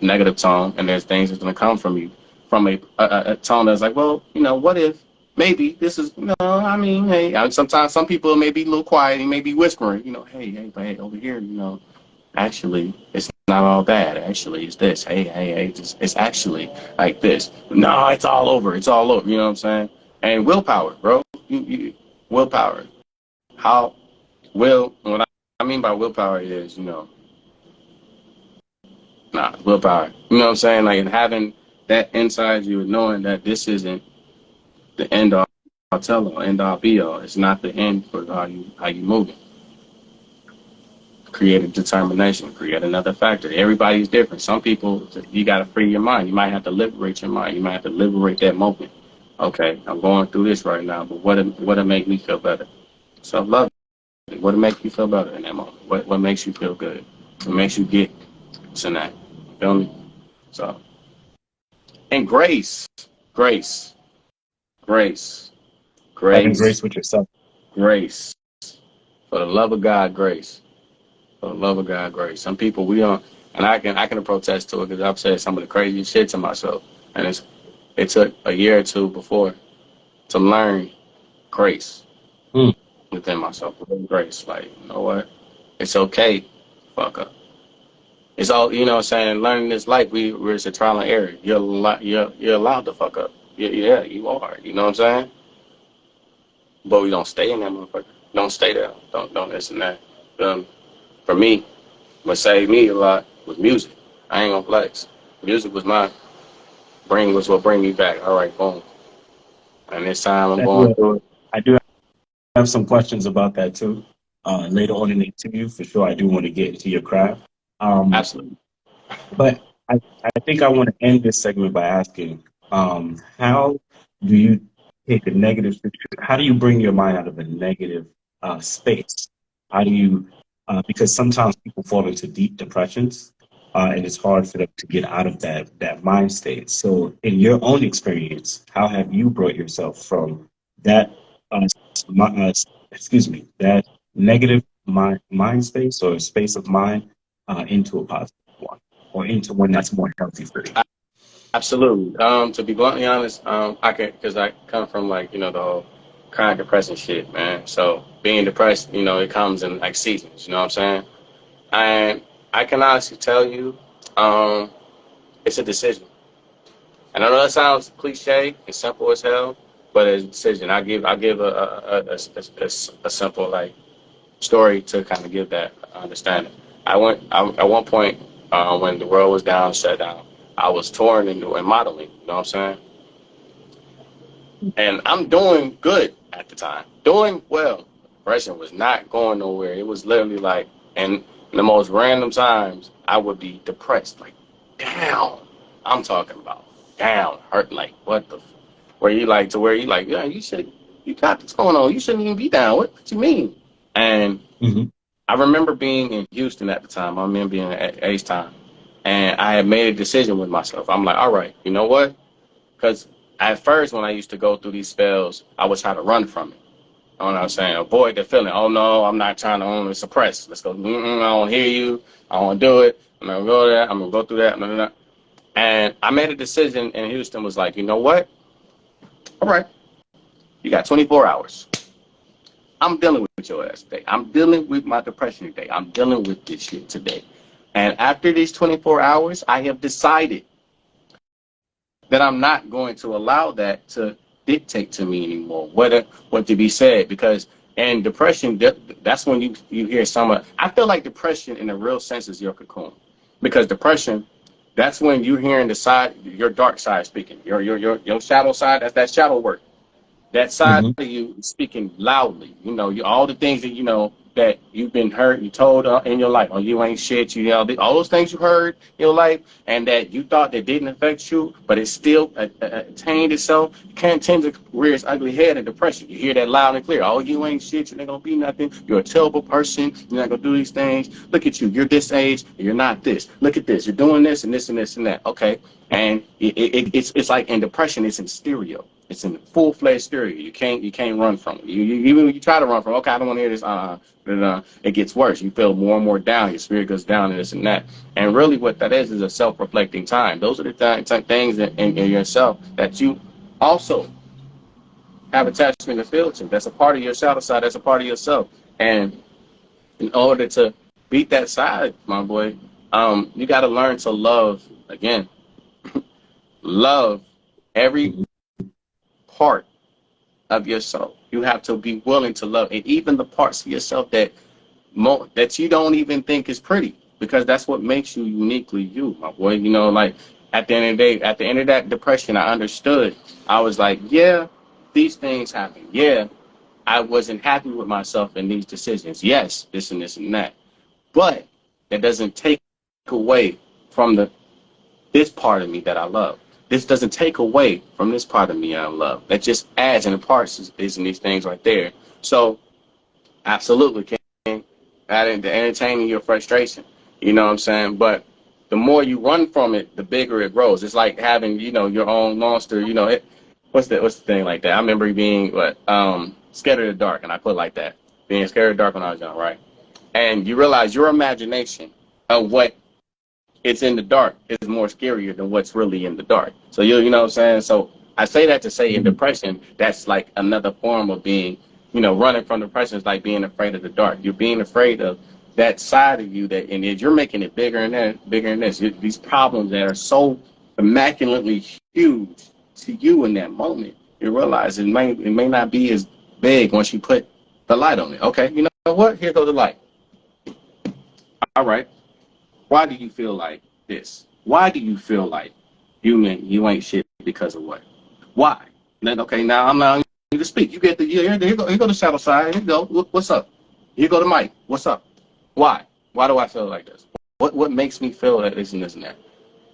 negative tone, and there's things that's going to come from you from a tone that's like, well, what if maybe this is, I mean, hey, sometimes some people may be a little quiet and may be whispering, but hey, over here, actually, it's not all bad. Actually, it's this. Hey, it's actually like this. No, it's all over. It's all over. You know what I'm saying? And willpower, bro. Willpower. How what I mean by willpower is, willpower. You know what I'm saying? Like having that inside you, knowing that this isn't the end all tell all, end all be all. It's not the end for how you moving. Create a determination, create another factor. Everybody's different. Some people, you got to free your mind. You might have to liberate your mind. You might have to liberate that moment. Okay, I'm going through this right now, but what'll make me feel better? Self-love. What'll make you feel better in that moment? What makes you feel good? What makes you get tonight? You feel me? So, and grace, grace, Having grace, grace with yourself. grace. For the love of God, grace. For the love of God, grace. Some people we don't, and I can protest to it because I've said some of the craziest shit to myself, and it took a year or two before to learn grace Mm. within myself. Grace, like you know what, it's okay, fuck up. It's all what I'm saying. Learning this life, we're it's a trial and error. You're allowed to fuck up. Yeah, you are. You know what I'm saying? But we don't stay in that motherfucker. Don't stay there. Don't this and that. Um, for me, what saved me a lot was music. I ain't gonna flex. Music was what bring me back. All right, boom. And this time I'm I going do, through it. I do have some questions about that too. Later on in the interview, for sure, I do want to get into your craft. Um, Absolutely. but I think I want to end this segment by asking, how do you take a negative situation? How do you bring your mind out of a negative space? How do you, because sometimes people fall into deep depressions, and it's hard for them to get out of that mind state. So, in your own experience, how have you brought yourself from that, uh, mi- uh, that negative mind space or space of mind into a positive one, or into one that's more healthy for you? Absolutely. To be bluntly honest, I can because I come from like the whole chronic depression shit, man. So being depressed, it comes in like seasons. You know what I'm saying? And I can honestly tell you, um, it's a decision. And I know that sounds cliche and simple as hell, but it's a decision. I give a simple like story to kind of give that understanding. At one point when the world was down, shut down. I was touring and modeling. You know what I'm saying? And I'm doing good at the time, doing well. Depression was not going nowhere. It was literally like, and in the most random times, I would be depressed, like down. I'm talking about down, hurt, like what the, where you like to where you like, yeah, you got this going on. You shouldn't even be down. What you mean? And Hmm. I remember being in Houston at the time. I remember being at Ace Time, and I had made a decision with myself. I'm like, all right, you know what? Because at first, when I used to go through these spells, I would try to run from it. You know what I'm saying? Avoid the feeling. Oh no, I'm not trying to only suppress. Let's go. I don't hear you. I don't do it. I'm gonna go there. I'm gonna go through that. Blah, blah, blah. And I made a decision, and Houston was like, you know what? All right, you got 24 hours. I'm dealing with your ass today. I'm dealing with my depression today. I'm dealing with this shit today. And after these 24 hours, I have decided that I'm not going to allow that to dictate to me anymore what to be said, because and depression, that's when you hear some of, I feel like depression in the real sense is your cocoon, because depression, that's when you're hearing the side, your dark side speaking, your shadow side. That's that shadow work, that side Mm-hmm. of you speaking loudly. All the things that that you've been hurt, you told in your life. Oh, you ain't shit. All those things you heard in your life, and that you thought that didn't affect you, but it still attained itself. Can tend to rear its ugly head in depression. You hear that loud and clear. Oh, you ain't shit. You're not gonna be nothing. You're a terrible person. You're not gonna do these things. Look at you. You're this age. And you're not this. Look at this. You're doing this and this and this and that. Okay, and it's like in depression, it's in stereo. It's in full-fledged stereo. You can't run from it. Even when you try to run from it, okay, I don't want to hear this. It gets worse. You feel more and more down. Your spirit goes down and this and that. And really what that is a self-reflecting time. Those are the things in yourself that you also have attachment to feel to. That's a part of your shadow side. That's a part of yourself. And in order to beat that side, my boy, you got to learn to love, again, love every part of yourself. You have to be willing to love, and even the parts of yourself that you don't even think is pretty, because that's what makes you uniquely you, my boy. Like at the end of the day, at the end of that depression, I understood. I was like, yeah, these things happen. Yeah, I wasn't happy with myself in these decisions. Yes, this and that. But that doesn't take away from this part of me that I love. This doesn't take away from this part of me I love. That just adds and imparts is in these things right there. So absolutely, King, adding to entertaining your frustration. You know what I'm saying? But the more you run from it, the bigger it grows. It's like having, your own monster. What's the thing like that? I remember being scared of the dark, and I put it like that. Being scared of the dark when I was young, right? And you realize your imagination of what it's in the dark is more scarier than what's really in the dark. So you know what I'm saying? So I say that to say in depression, that's like another form of being, running from depression is like being afraid of the dark. You're being afraid of that side of you and you're making it bigger and that, bigger than this. These problems that are so immaculately huge to you in that moment, you realize it may not be as big once you put the light on it. Okay, you know what? Here goes the light. All right. Why do you feel like this? Why do you feel like you ain't shit because of what? Why? Then okay, now I'm allowing you to speak. You get the here go the shadow side. Here you go. What's up? Here go the mic. What's up? Why? Why do I feel like this? What makes me feel that this and that?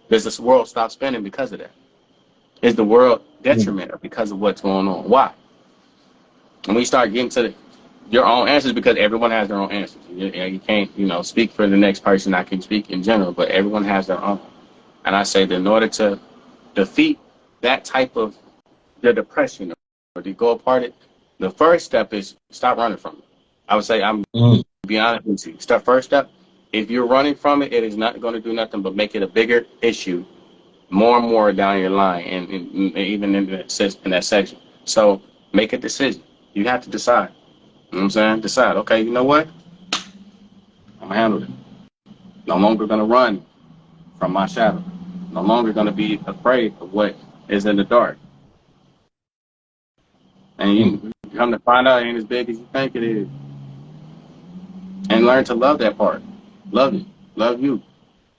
Does this world stop spinning because of that? Is the world detrimental because of what's going on? Why? And we start getting to your own answers, because everyone has their own answers. You can't, speak for the next person. I can speak in general, but everyone has their own. And I say that in order to defeat that type of the depression or to go apart it, the first step is stop running from it. I would say, be honest with you. First step, if you're running from it, it is not going to do nothing but make it a bigger issue more and more down your line, and even in that section. So make a decision. You have to decide. You know what I'm saying? Decide, okay, you know what? I'm going to handle it. No longer going to run from my shadow. No longer going to be afraid of what is in the dark. And you come to find out it ain't as big as you think it is. And learn to love that part. Love it. Love you.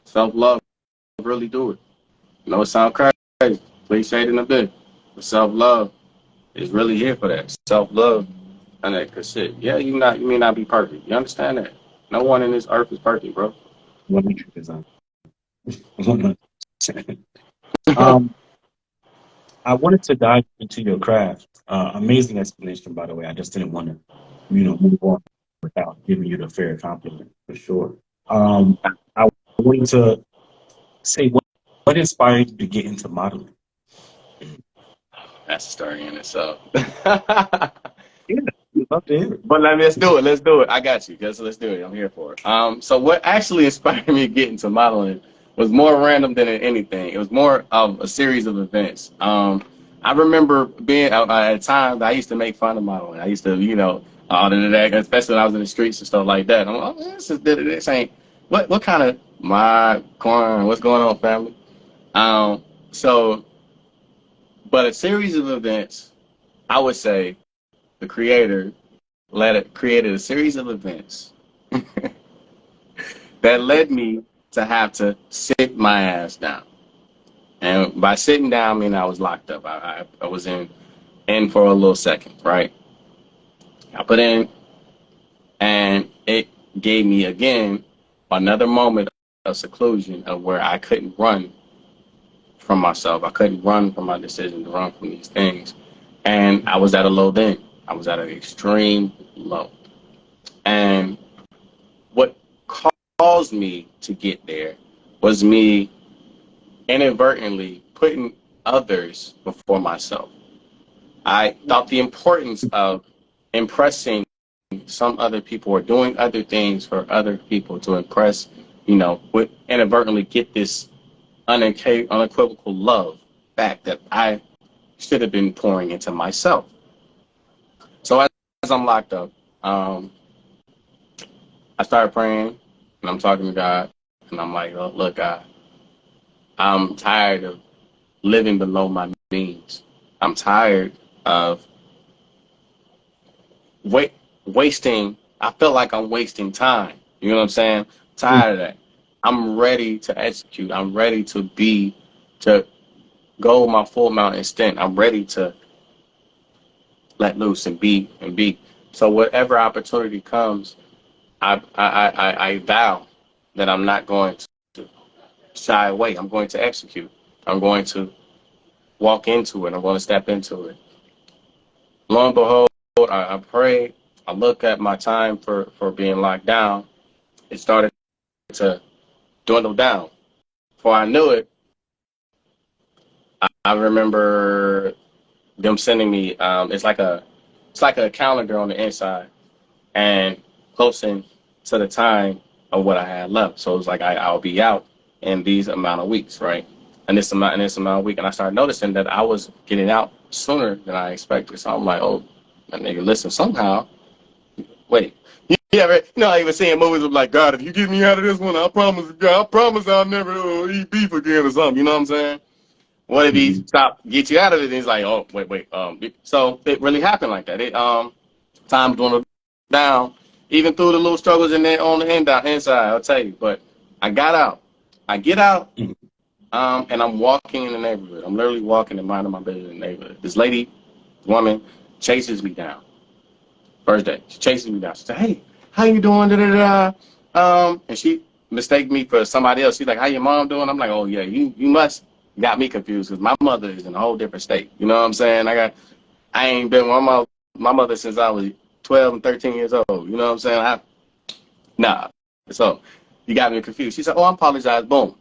Self-love. Really do it. It sounds crazy. Cliched in a bit. But self-love is really here for that. Self-love and that, cause shit, yeah, you may not be perfect. You understand that? No one in this earth is perfect, bro. 100%. 100%. I wanted to dive into your craft. Amazing explanation, by the way. I just didn't want to, move on without giving you the fair compliment, for sure. I wanted to say, what inspired you to get into modeling? That's a story in itself. Yeah, Love to hear it. But let's do it. Let's do it. I got you. Let's do it. I'm here for it. So what actually inspired me to get into modeling was more random than anything. It was more of a series of events. I remember being at a time that I used to make fun of modeling. I used to, especially when I was in the streets and stuff like that. I'm like, oh, this ain't what kind of my corn? What's going on, family? So, but a series of events, I would say, the creator created a series of events that led me to have to sit my ass down. And by sitting down, I mean I was locked up. I was in for a little second, right? I put in, and it gave me again another moment of seclusion of where I couldn't run from myself. I couldn't run from my decision to run from these things. And I was at a low then. I was at an extreme low. And what caused me to get there was me inadvertently putting others before myself. I thought the importance of impressing some other people or doing other things for other people to impress, would inadvertently get this unequivocal love back that I should have been pouring into myself. So as I'm locked up, I started praying and I'm talking to God and I'm like, oh, look, God, I'm tired of living below my means. I'm tired of wasting. I feel like I'm wasting time. You know what I'm saying? Tired of that. I'm ready to execute. I'm ready to go my full amount extent. I'm ready to let loose and be. So whatever opportunity comes, I vow that I'm not going to shy away. I'm going to execute. I'm going to walk into it. I'm going to step into it. Lo and behold, I prayed. I look at my time for being locked down. It started to dwindle down. Before I knew it, I remember them sending me. It's like a calendar on the inside, and closing to the time of what I had left. So it was like I'll be out in these amount of weeks, right? And this amount of week, and I started noticing that I was getting out sooner than I expected. So I'm like, oh, that nigga, listen, somehow, wait. I even seeing movies of like, God, if you get me out of this one, I promise I'll never eat beef again or something. You know what I'm saying? What if he get you out of it? And he's like, oh, wait. So it really happened like that. Time dwindled down, even through the little struggles in there on the inside. I'll tell you, but I got out. I get out, and I'm walking in the neighborhood. I'm literally walking and minding my business in the neighborhood. This woman, chases me down. First day, she chases me down. She said, "Hey, how you doing?" And she mistaked me for somebody else. She's like, "How your mom doing?" I'm like, "Oh yeah, you must got me confused because my mother is in a whole different state." You know what I'm saying? I ain't been with my mother since I was 12 and 13 years old. You know what I'm saying? Nah. So you got me confused. She said, "Oh, I apologize." Boom.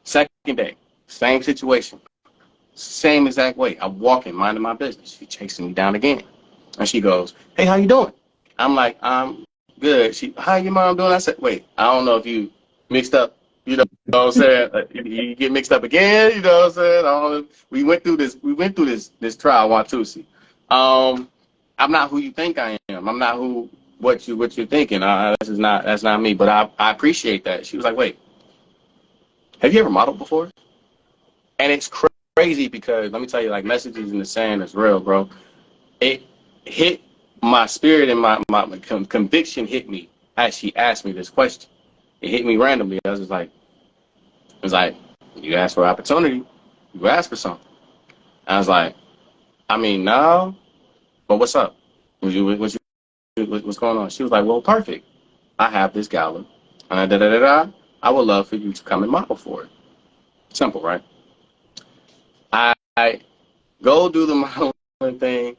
Second day, same situation, same exact way. I'm walking, minding my business. She chasing me down again, and she goes, "Hey, how you doing?" I'm like, "I'm good." How your mom doing? I said, "Wait, I don't know if you mixed up. You know what I'm saying? You get mixed up again. You know what I'm saying? I don't know. We went through this trial, Watusi. I'm not who you think I am. I'm not what you're thinking. That's not me. But I appreciate that." She was like, "Wait, have you ever modeled before?" And it's crazy because let me tell you, like messages in the sand is real, bro. It hit my spirit and my conviction hit me as she asked me this question. It hit me randomly. I was just like, you asked for opportunity, you asked for something. I was like, I mean, no, but what's up? What's going on? She was like, well, perfect. I have this gala, and I would love for you to come and model for it. Simple, right? I go do the modeling thing,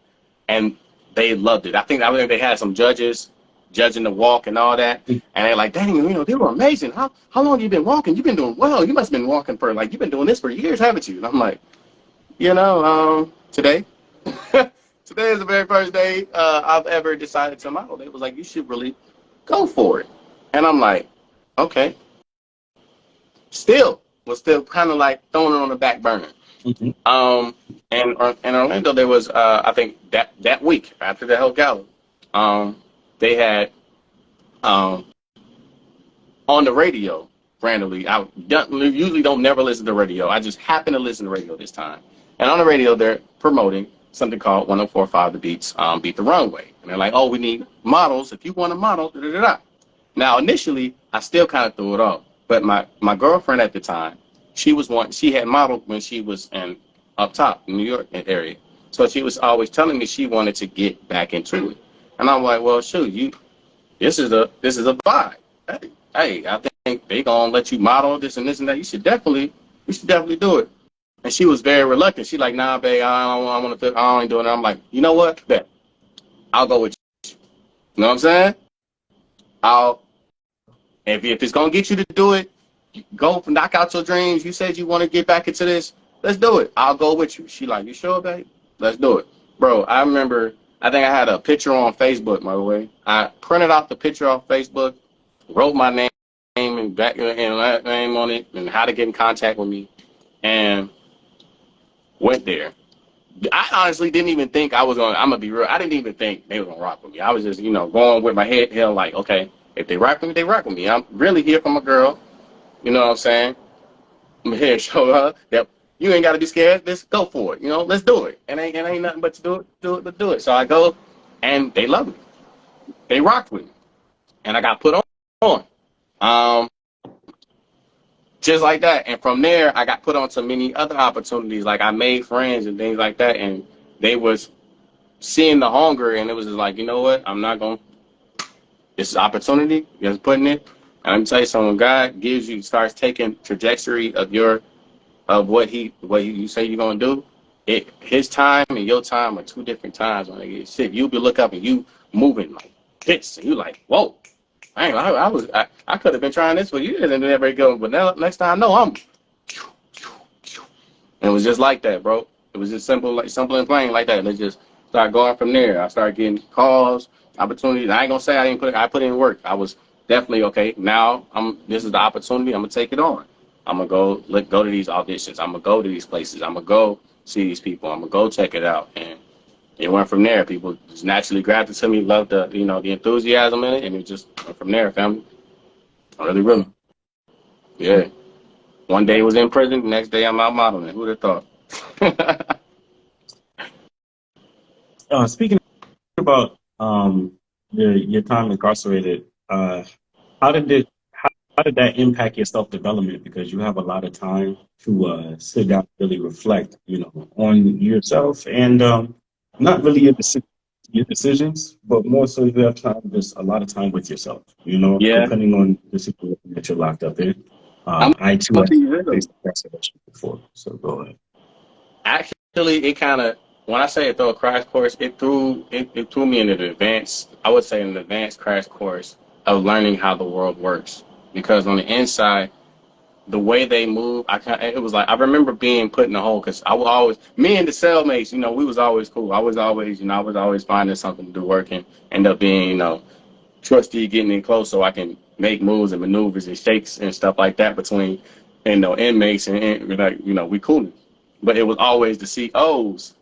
and they loved it. I think they had some judges judging the walk and all that, and they're like, "Dang, they were amazing. How long have you been walking? You've been doing well. You must have been walking for you've been doing this for years, haven't you?" And I'm like, today, Today is the very first day I've ever decided to model. They was like, you should really go for it. And I'm like, okay. Still kind of like throwing it on the back burner. Mhm. And in Orlando, there was, I think that week after the Hell Gala, they had, um, on the radio randomly. Usually don't never listen to radio. I just happened to listen to radio this time. And on the radio, they're promoting something called 104.5 The Beats, Beat the Runway. And they're like, oh, we need models. If you want to model, da da da. Now, initially, I still kind of threw it off. But my girlfriend at the time, she had modeled when she was in up top in New York area. So she was always telling me she wanted to get back into it. And I'm like, well, shoot, this is a vibe. Hey, I think they gonna let you model this and this and that. You should definitely do it. And she was very reluctant. She like, nah, babe, I ain't doing it. I'm like, you know what? Bet. I'll go with you. You know what I'm saying? If it's gonna get you to do it, go knock out your dreams. You said you want to get back into this. Let's do it. I'll go with you. She like, you sure, babe? Let's do it. Bro, I remember, I think I had a picture on Facebook, by the way. I printed out the picture off Facebook, wrote my name and back and last name on it and how to get in contact with me, and went there. I honestly didn't even think I'm gonna be real, I didn't even think they were gonna rock with me. I was just, going with my head held like, okay, if they rock with me, they rock with me. I'm really here for my girl. You know what I'm saying? I'm here to show her that you ain't gotta be scared. Let's go for it. Let's do it. And ain't nothing but to do it. So I go, and they love me. They rocked with me. And I got put on. Just like that. And from there, I got put on to many other opportunities. Like I made friends and things like that. And they was seeing the hunger, and it was just like, you know what? I'm not going to. This is opportunity. You're just putting it. And let me tell you something. When God starts taking trajectory of what you say you're going to do, his time and your time are two different times. When they get shit, you'll be look up and you moving like this. And you like, whoa. I could have been trying this for years and never go, but now next time I know I'm. And it was just like that, bro. It was just simple and plain like that. And it just started going from there. I started getting calls, opportunities. I ain't gonna say I put in work. I was definitely okay. Now this is the opportunity. I'm gonna take it on. I'm gonna go to these auditions. I'm gonna go to these places. I'm gonna go see these people. I'm gonna go check it out. And it went from there. People just naturally grabbed it to me, loved the enthusiasm in it, and it just went from there, family. Really. Yeah. One day was in prison, the next day I'm out modeling. Who'd have thought? Speaking about your time incarcerated, how did that impact your self development? Because you have a lot of time to sit down and really reflect, on yourself and not really your decisions, but more so you have just a lot of time with yourself. Yeah. Depending on the situation that you're locked up in. I too have faced incarceration before, so go ahead. Actually, it kind of, when I say it through a crash course, it threw me in an advanced crash course of learning how the world works. Because on the inside, the way they move, it was like, I remember being put in a hole because me and the cellmates, we was always cool. I was always finding something to do, working, end up being, trustee, getting in close so I can make moves and maneuvers and shakes and stuff like that between, inmates and we cool. But it was always the COs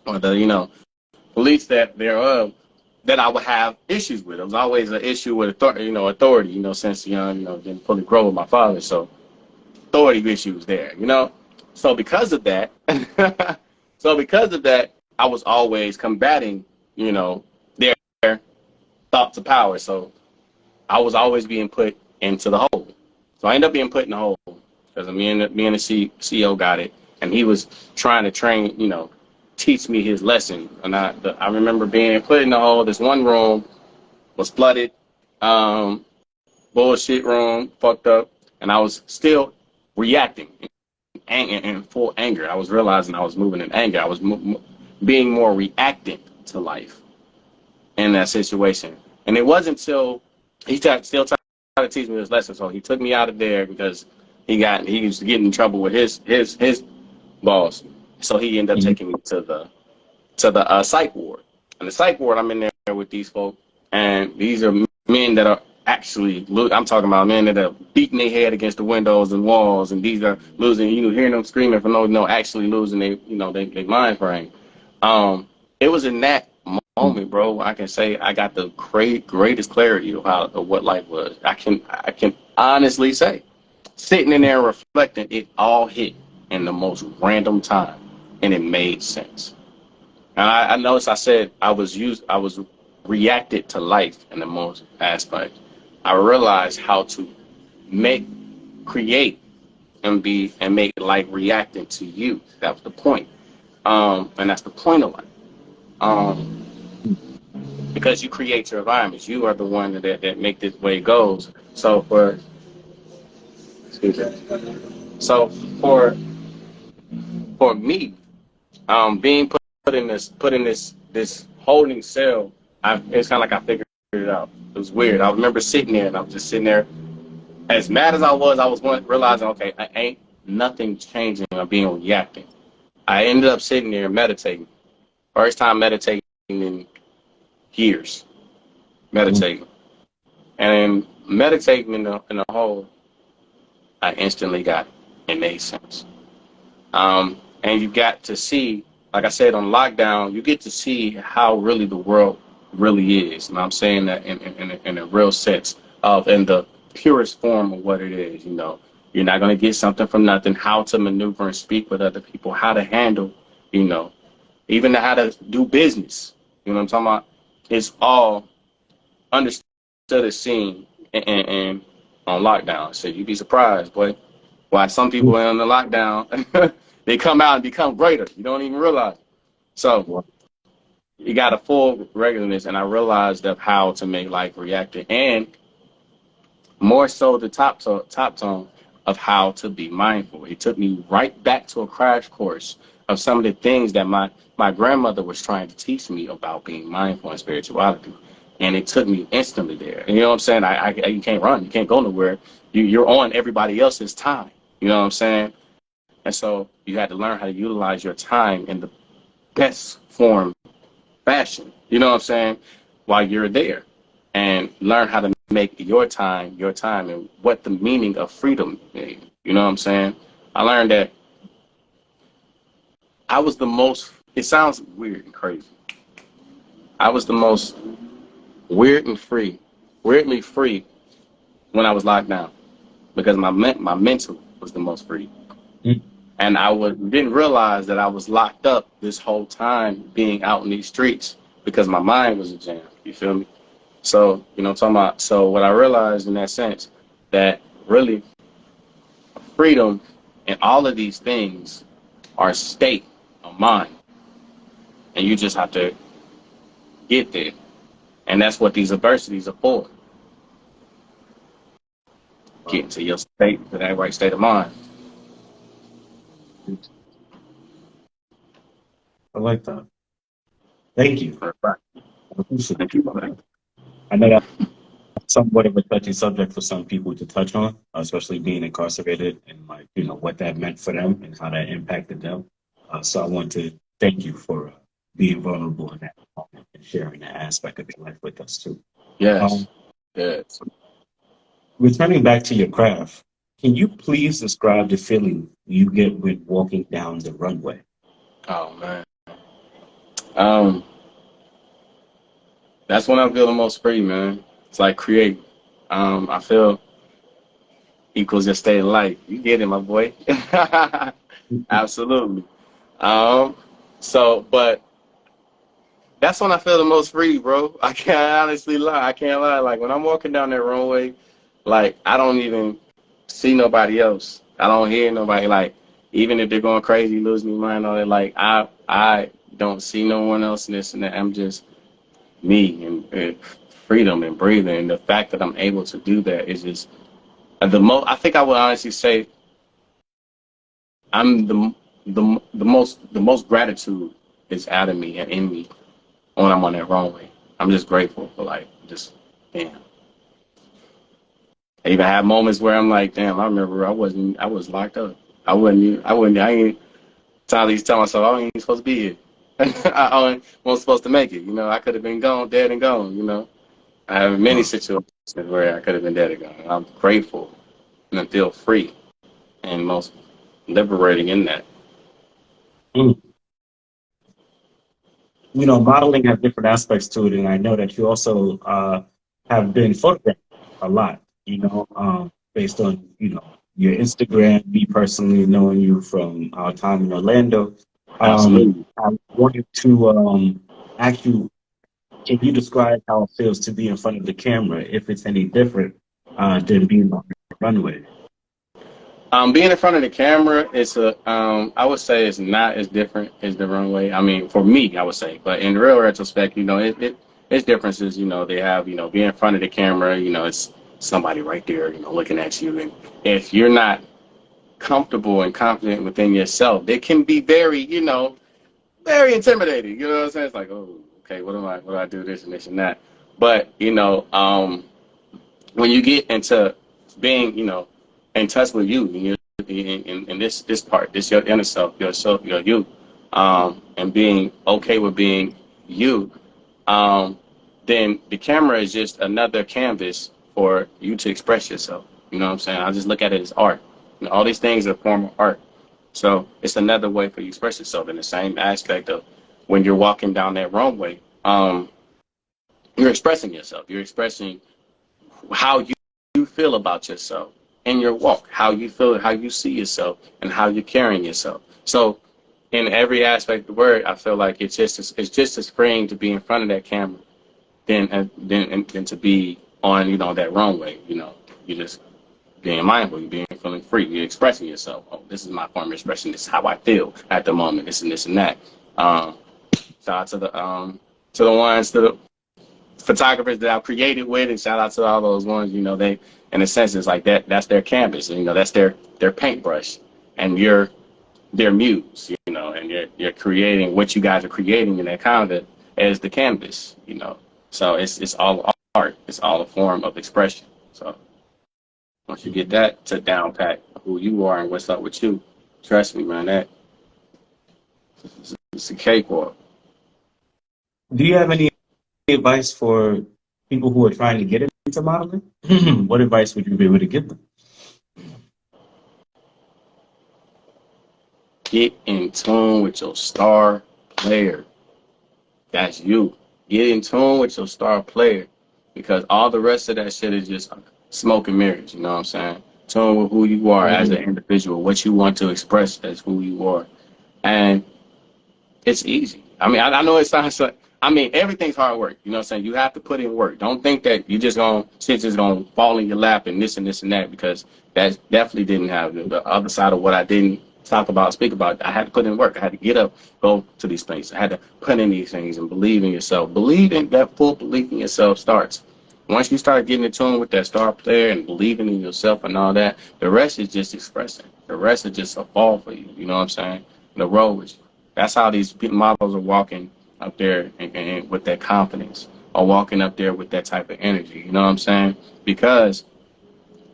or the, police thereof that I would have issues with. It was always an issue with authority, since young, didn't fully grow with my father. So authority issues there, So because of that, I was always combating, their thoughts of power. So I was always being put into the hole. So I ended up being put in the hole because me and the CEO got it, and he was trying to train, teach me his lesson. And I remember being put in the hole. This one room was flooded, bullshit room, fucked up, and I was still reacting in full anger. I was realizing I was moving in anger. I was being more reactant to life in that situation. And it wasn't until he still tried to teach me this lesson. So he took me out of there because he used to get in trouble with his boss. So he ended up taking me to to the psych ward. And the psych ward, I'm in there with these folks, and these are men that are actually, I'm talking about men that are beating their head against the windows and walls, and these are losing, hearing them screaming for no, actually losing their mind frame. It was in that moment, bro, I can say I got the greatest clarity of what life was. I can honestly say, sitting in there and reflecting, it all hit in the most random time, and it made sense. And I noticed I said I was reacted to life in the most aspect. I realized how to create, and make life reacting to you. That was the point. And that's the point of life. Because you create your environments. You are the one that make this way it goes. So excuse me. So for me, being put in this holding cell, it's kind of like I figured it out. It was weird. I remember sitting there, and I was just sitting there, as mad as I was realizing, okay, I ain't nothing changing or being reacting. I ended up sitting there meditating. First time meditating in years. Meditating. And meditating in the whole, I instantly got it. It made sense. And you got to see, like I said, on lockdown, you get to see how really the world really is. And I'm saying that in a real sense of, in the purest form of what it is. You're not going to get something from nothing, how to maneuver and speak with other people, how to handle, even how to do business. You know what I'm talking about? It's all understood and seen and on lockdown. So you'd be surprised, boy, why some people in the lockdown, they come out and become greater. You don't even realize. So you got a full regularness, and I realized of how to make life reactive, and more so the top tone of how to be mindful. It took me right back to a crash course of some of the things that my grandmother was trying to teach me about being mindful and spirituality. And it took me instantly there. And you know what I'm saying? You can't run. You can't go nowhere. You're on everybody else's time. You know what I'm saying? And so you had to learn how to utilize your time in the best form fashion. You know what I'm saying? While you're there. And learn how to make your time, and what the meaning of freedom is. You know what I'm saying? I learned that I was the most, it sounds weird and crazy. I was the most weirdly free when I was locked down, because my mental was the most free. And didn't realize that I was locked up this whole time being out in these streets, because my mind was a jam. You feel me? So, I'm talking about, so what I realized in that sense, that really freedom and all of these things are a state of mind. And you just have to get there. And that's what these adversities are for. Get into your state, to that right state of mind. I like that. Thank you. Thank you. I know that's somewhat of a touchy subject for some people to touch on, especially being incarcerated, and what that meant for them and how that impacted them. So I want to thank you for being vulnerable in that moment and sharing that aspect of your life with us too. Yes. Yes. Returning back to your craft, can you please describe the feeling you get when walking down the runway? Oh man. That's when I feel the most free, man. It's like create. I feel equals your state of life. You get it, my boy. Absolutely. But that's when I feel the most free, bro. I can't honestly lie. I can't lie. Like when I'm walking down that runway, like I don't even see nobody else. I don't hear nobody. Like even if they're going crazy, losing their mind, all that. Like I don't see no one else in this and that. I'm just me and freedom and breathing. And the fact that I'm able to do that is just the most. I think I would honestly say I'm the most gratitude is out of me and in me when I'm on that runway. I'm just grateful for just damn. I even have moments where I'm like, damn, I remember I was locked up. I ain't tell myself I ain't supposed to be here. I wasn't supposed to make it. You know, I could have been gone, dead and gone. You know, I have many Wow. situations where I could have been dead and gone. And I'm grateful and I feel free and most liberating in that. Mm. Modeling has different aspects to it, and I know that you also have been photographed a lot. Based on your Instagram. Me personally, knowing you from our time in Orlando, Absolutely. I wanted to ask you: can you describe how it feels to be in front of the camera? If it's any different than being on the runway? Being in front of the camera is I would say it's not as different as the runway. I mean, for me, I would say, but in real retrospect, it's differences. They have, being in front of the camera, it's somebody right there, looking at you. And if you're not comfortable and confident within yourself, it can be very, very intimidating. You know what I'm saying? It's like, oh, okay, what do I do this and this and that? But, when you get into being, in touch with you, and you're in this part, this your inner self, your you, and being okay with being you, um, then the camera is just another canvas for you to express yourself. You know what I'm saying? I just look at it as art. All these things are a form of art. So it's another way for you to express yourself in the same aspect of when you're walking down that runway. You're expressing yourself. You're expressing how you feel about yourself in your walk, how you feel, how you see yourself, and how you're carrying yourself. So in every aspect of the word, I feel like it's just as freeing to be in front of that camera than to be on that runway. You just being mindful, you're being feeling free, you're expressing yourself. Oh, this is my form of expression. This is how I feel at the moment. This and that. Um, Shout out to the photographers that I've created with, and shout out to all those ones. They, in a sense, it's like that. That's their canvas. That's their paintbrush, and you're their muse. And you're creating what you guys are creating in that canvas as the canvas. So it's all art. It's all a form of expression. So once you get that to down pat who you are and what's up with you, trust me, man, it's a cakewalk. Do you have any advice for people who are trying to get into modeling? What advice would you be able to give them? Get in tune with your star player. That's you. Get in tune with your star player, because all the rest of that shit is just smoke and mirrors. You know what I'm saying? Tune with who you are as an Mhm. individual, what you want to express as who you are. And it's easy. I mean, I know it sounds like, I mean, everything's hard work. You know what I'm saying? You have to put in work. Don't think that you just gonna shit just gonna fall in your lap and this and that, because that definitely didn't happen. The other side of what I didn't speak about, I had to put in work. I had to get up, go to these places. I had to put in these things and believe in yourself. Believe in that full belief in yourself starts. Once you start getting in tune with that star player and believing in yourself and all that, the rest is just expressing. The rest is just a fall for you. You know what I'm saying? The road is. That's how these models are walking up there and with that confidence, or walking up there with that type of energy. You know what I'm saying? Because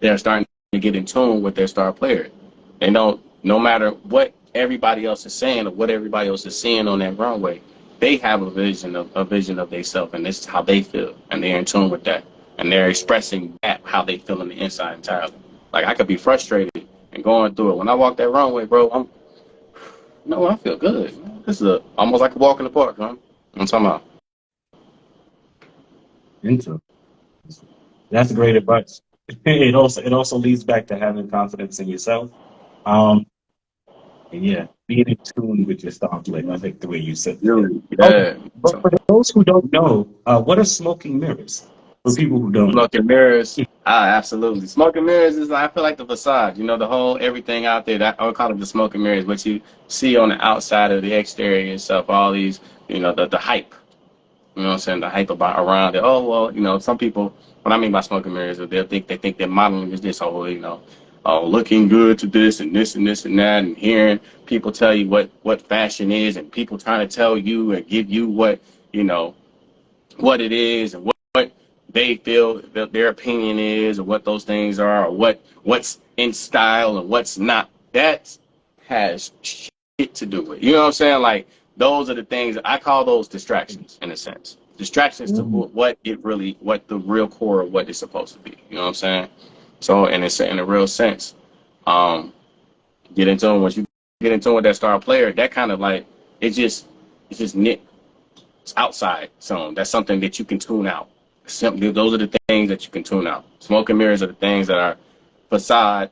they're starting to get in tune with their star player. They know no matter what everybody else is saying or what everybody else is seeing on that runway, they have a vision of themselves, and this is how they feel, and they're in tune with that, and they're expressing that how they feel on the inside entirely. Like, I could be frustrated and going through it. When I walk that runway, bro, no, I feel good. This is almost like a walk in the park, huh? I'm talking about. Into That's great advice. It also leads back to having confidence in yourself. Um, and yeah, being in tune with your star play. I think the way you said it. Really? Okay, Yeah. but for those who don't know, what are smoking mirrors? For people who don't know. Smoke and mirrors. Absolutely. Smoke and mirrors is, I feel like, the facade. The whole everything out there. That I would call it the smoke and mirrors. What you see on the outside of the exterior and stuff. All these, the hype. You know what I'm saying? The hype about around it. Oh well, some people. What I mean by smoke and mirrors is they think that modeling is this whole, looking good to this and this and this and that, and hearing people tell you what fashion is, and people trying to tell you and give you you know what it is, and what they feel that their opinion is, or what those things are, or what's in style and what's not. That has shit to do with. You know what I'm saying? Like, those are the things I call those distractions in a sense. Distractions to Mhm. what the real core of what it's supposed to be. You know what I'm saying? So, in a real sense, um, get into it. Once you get into it with that star player, that kind of like it's just nit. It's outside zone. That's something that you can tune out. Simply, those are the things that you can tune out. Smoke and mirrors are the things that are facade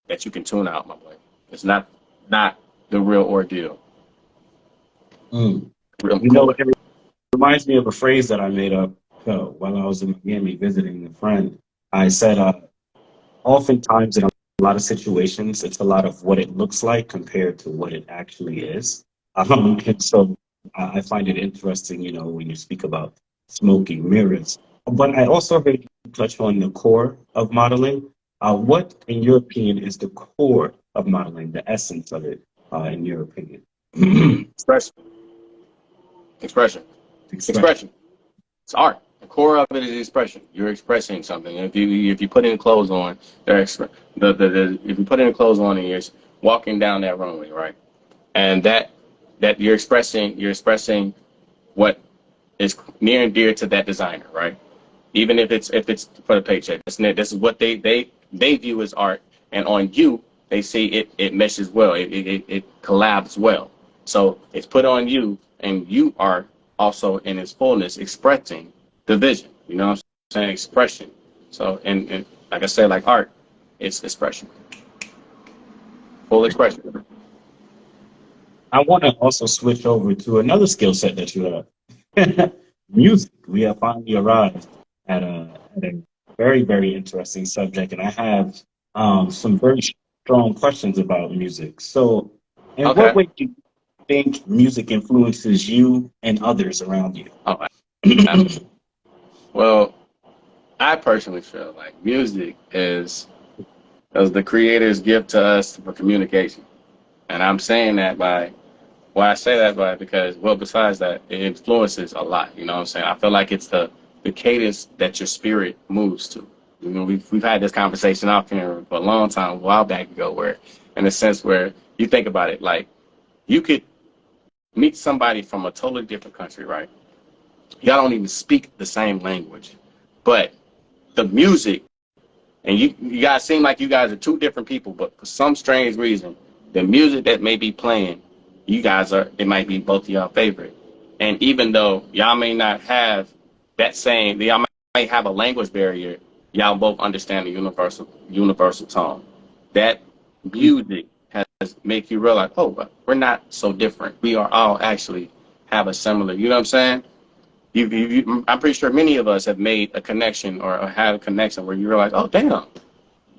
that you can tune out, my boy. It's not the real ordeal. Mm. Real You know, core. it reminds me of a phrase that I made up while I was in Miami visiting a friend. I said, oftentimes in a lot of situations, it's a lot of what it looks like compared to what it actually is. And so I find it interesting, you know, when you speak about smoking mirrors. But I also heard you touch on the core of modeling. What, in your opinion, is the core of modeling, the essence of it, in your opinion? Expression. Expression. Expression. Expression. It's art. The core of it is expression. You're expressing something. If you put any clothes on, if you put any clothes on and you're walking down that runway, right? And that you're expressing what is near and dear to that designer, right? Even if it's for the paycheck. This is what they view as art, and on you they see it meshes well. It collabs well. So it's put on you, and you are also in its fullness expressing the vision. You know what I'm saying? Expression. So and like I said, like art, it's expression, full expression. I want to also switch over to another skill set that you have. Music. We have finally arrived at a very, very interesting subject, and I have some very strong questions about music. So, in what Okay. way do you think music influences you and others around you? Oh, absolutely. Well, I personally feel like music is as the creator's gift to us for communication. And I'm saying that by why I say that by because well besides that it influences a lot. You know what I'm saying? I feel like it's the cadence that your spirit moves to. You know, we've had this conversation off here for a long time, a while back ago, where in a sense where you think about it, like you could meet somebody from a totally different country, right? Y'all don't even speak the same language. But the music and you guys seem like you guys are two different people, but for some strange reason, the music that may be playing, you guys are it might be both of y'all favorite. And even though y'all may not have that same, y'all might have a language barrier, y'all both understand the universal tone. That music has make you realize, oh, but we're not so different. We are all actually have a similar. You know what I'm saying? I'm pretty sure many of us have made a connection or had a connection where you realize, oh, damn,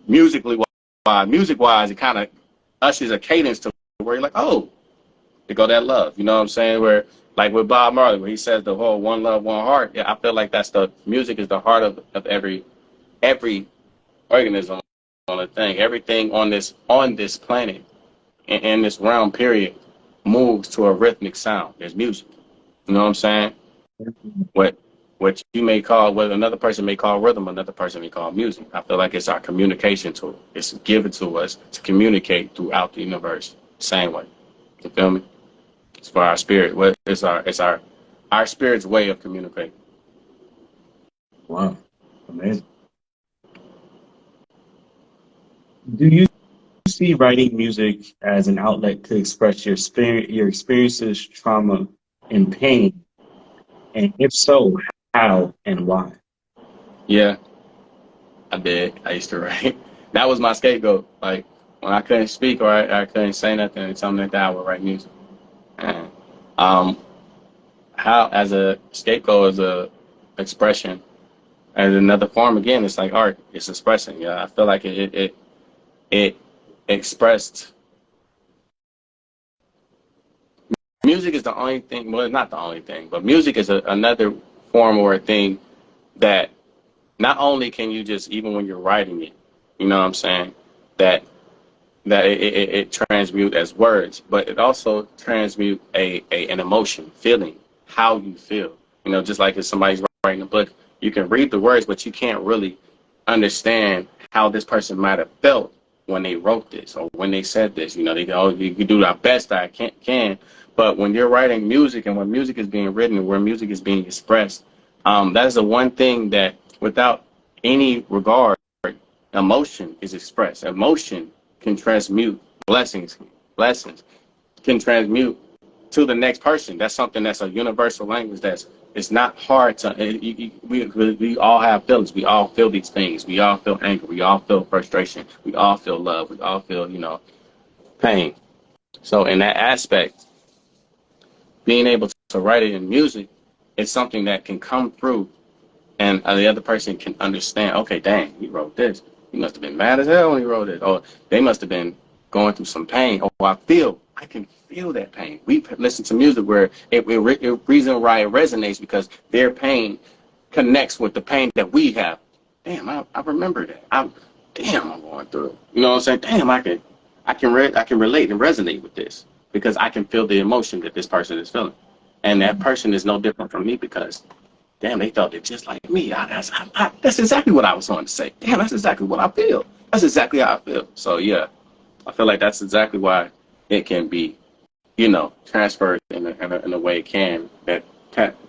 musically music wise, it kind of ushers a cadence to where you're like, oh, to go that love. You know what I'm saying? Where like with Bob Marley, where he says the whole one love, one heart. Yeah, I feel like that's the music is the heart of every organism on the thing. Everything on this planet in this realm period moves to a rhythmic sound. There's music. You know what I'm saying? What what you may call what another person may call rhythm, another person may call music. I feel like it's our communication tool. It's given to us to communicate throughout the universe. Same way. You feel me? It's for our spirit. What it's our spirit's way of communicating. Wow, amazing. Do you see writing music as an outlet to express your experiences, trauma, and pain? And if so, how and why? Yeah, I did. I used to write. That was my scapegoat. Like when I couldn't speak or I couldn't say nothing or something like that, I would write music. And um how as a scapegoat as a expression as another form again, it's like art. It's expressing. Yeah, I feel like it expressed. Music is the only thing. Well, not the only thing, but music is another form or a thing that not only can you just even when you're writing it, you know what I'm saying, that it transmute as words, but it also transmute an emotion, feeling, how you feel. You know, just like if somebody's writing a book, you can read the words, but you can't really understand how this person might have felt when they wrote this or when they said this. You know, they go, oh, you can do our best I can. But when you're writing music and when music is being written and where music is being expressed, that is the one thing that without any regard, emotion is expressed. Emotion can transmute blessings. Blessings can transmute to the next person. That's something that's a universal language. It's not hard to. We all have feelings. We all feel these things. We all feel anger. We all feel frustration. We all feel love. We all feel pain. So in that aspect, being able to write it in music is something that can come through, and the other person can understand. Okay, dang, he wrote this. He must have been mad as hell when he wrote it, or they must have been going through some pain. Oh, I can feel that pain. We listen to music where it reason why it resonates because their pain connects with the pain that we have. Damn, I remember that. I'm going through it. You know what I'm saying? Damn, I can relate and resonate with this because I can feel the emotion that this person is feeling, and that person is no different from me because damn, they felt it just like me. That's exactly what I was going to say. Damn, that's exactly what I feel. That's exactly how I feel. So yeah, I feel like that's exactly why it can be, transferred in a way it can that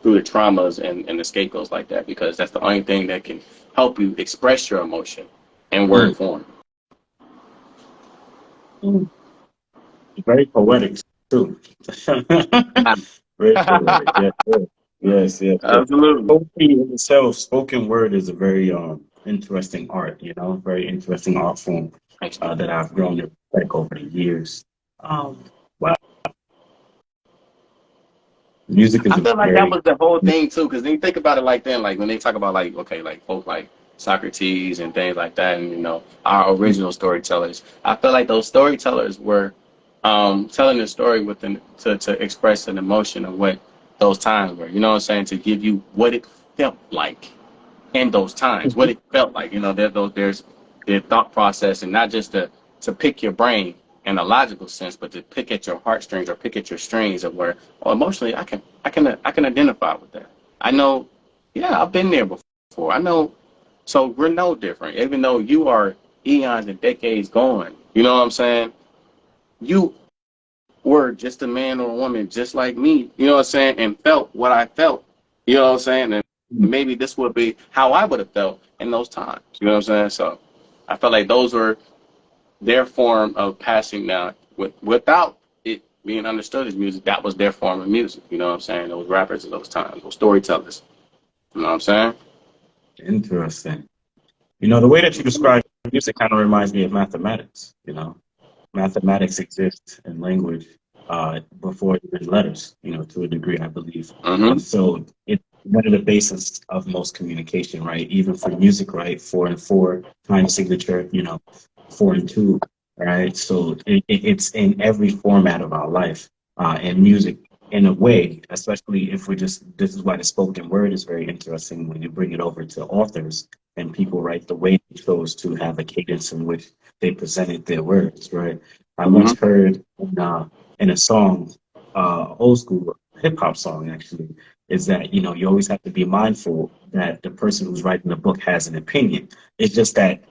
through the traumas and the scapegoats like that, because that's the only thing that can help you express your emotion in word form. Very poetic too. Very poetic. Yes. Absolutely. Poetry in itself, spoken word is a very interesting art. Very interesting art form that I've grown to respect over the years. Wow, music is I a feel like that very was the whole thing too, because then you think about it like then, like when they talk about like okay, like folk like Socrates and things like that, and our original storytellers. I feel like those storytellers were telling the story to express an emotion of what those times were. You know what I'm saying? To give you what it felt like in those times, what it felt like. There's their thought process, and not just to pick your brain in a logical sense, but to pick at your heartstrings or pick at your strings of where, emotionally, I can identify with that. I know, yeah, I've been there before. I know, so we're no different. Even though you are eons and decades gone, you know what I'm saying? You were just a man or a woman just like me, you know what I'm saying, and felt what I felt, you know what I'm saying, and maybe this would be how I would have felt in those times, you know what I'm saying? So I felt like those were their form of passing down without it being understood as music. That was their form of music, you know what I'm saying? Those rappers of those times, those storytellers, you know what I'm saying? interesting. The way that you describe music kind of reminds me of mathematics. Mathematics exists in language before even letters, to a degree, I believe. And Mm-hmm. so it's one of the basis of most communication, right? Even for music, right? 4 and 4 time signature, 4 and 2, right? So it's in every format of our life. And music, in a way, especially if this is why the spoken word is very interesting when you bring it over to authors and people write the way they chose to have a cadence in which they presented their words, right? I once Mm-hmm. heard in a song, old school hip hop song actually, is that you always have to be mindful that the person who's writing the book has an opinion. It's just that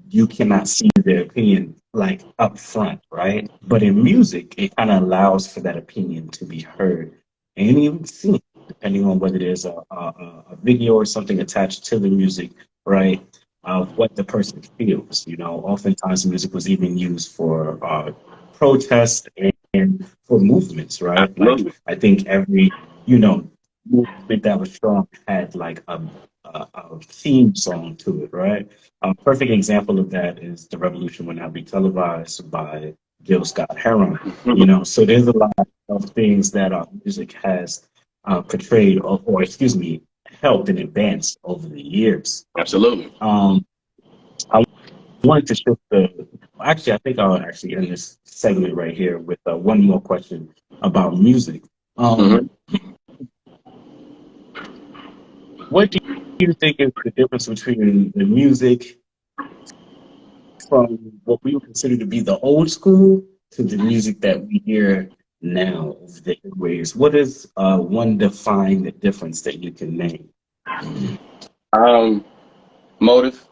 you cannot see their opinion like up front, right? But in music, it kind of allows for that opinion to be heard and even seen, depending on whether there's a video or something attached to the music, right? Of what the person feels. Oftentimes music was even used for protest and for movements, right? Like Absolutely. I think every movement that was strong had like a theme song to it, right? A perfect example of that is The Revolution Will Not Be Televised by Gil Scott Heron. So there's a lot of things that music has portrayed or excuse me, helped and advanced over the years. Absolutely. I wanted to shift actually, I think I'll actually end this segment right here with one more question about music. Mm-hmm. What do you think is the difference between the music from what we would consider to be the old school to the music that we hear now over the airwaves? What is one defined difference that you can name? Motive.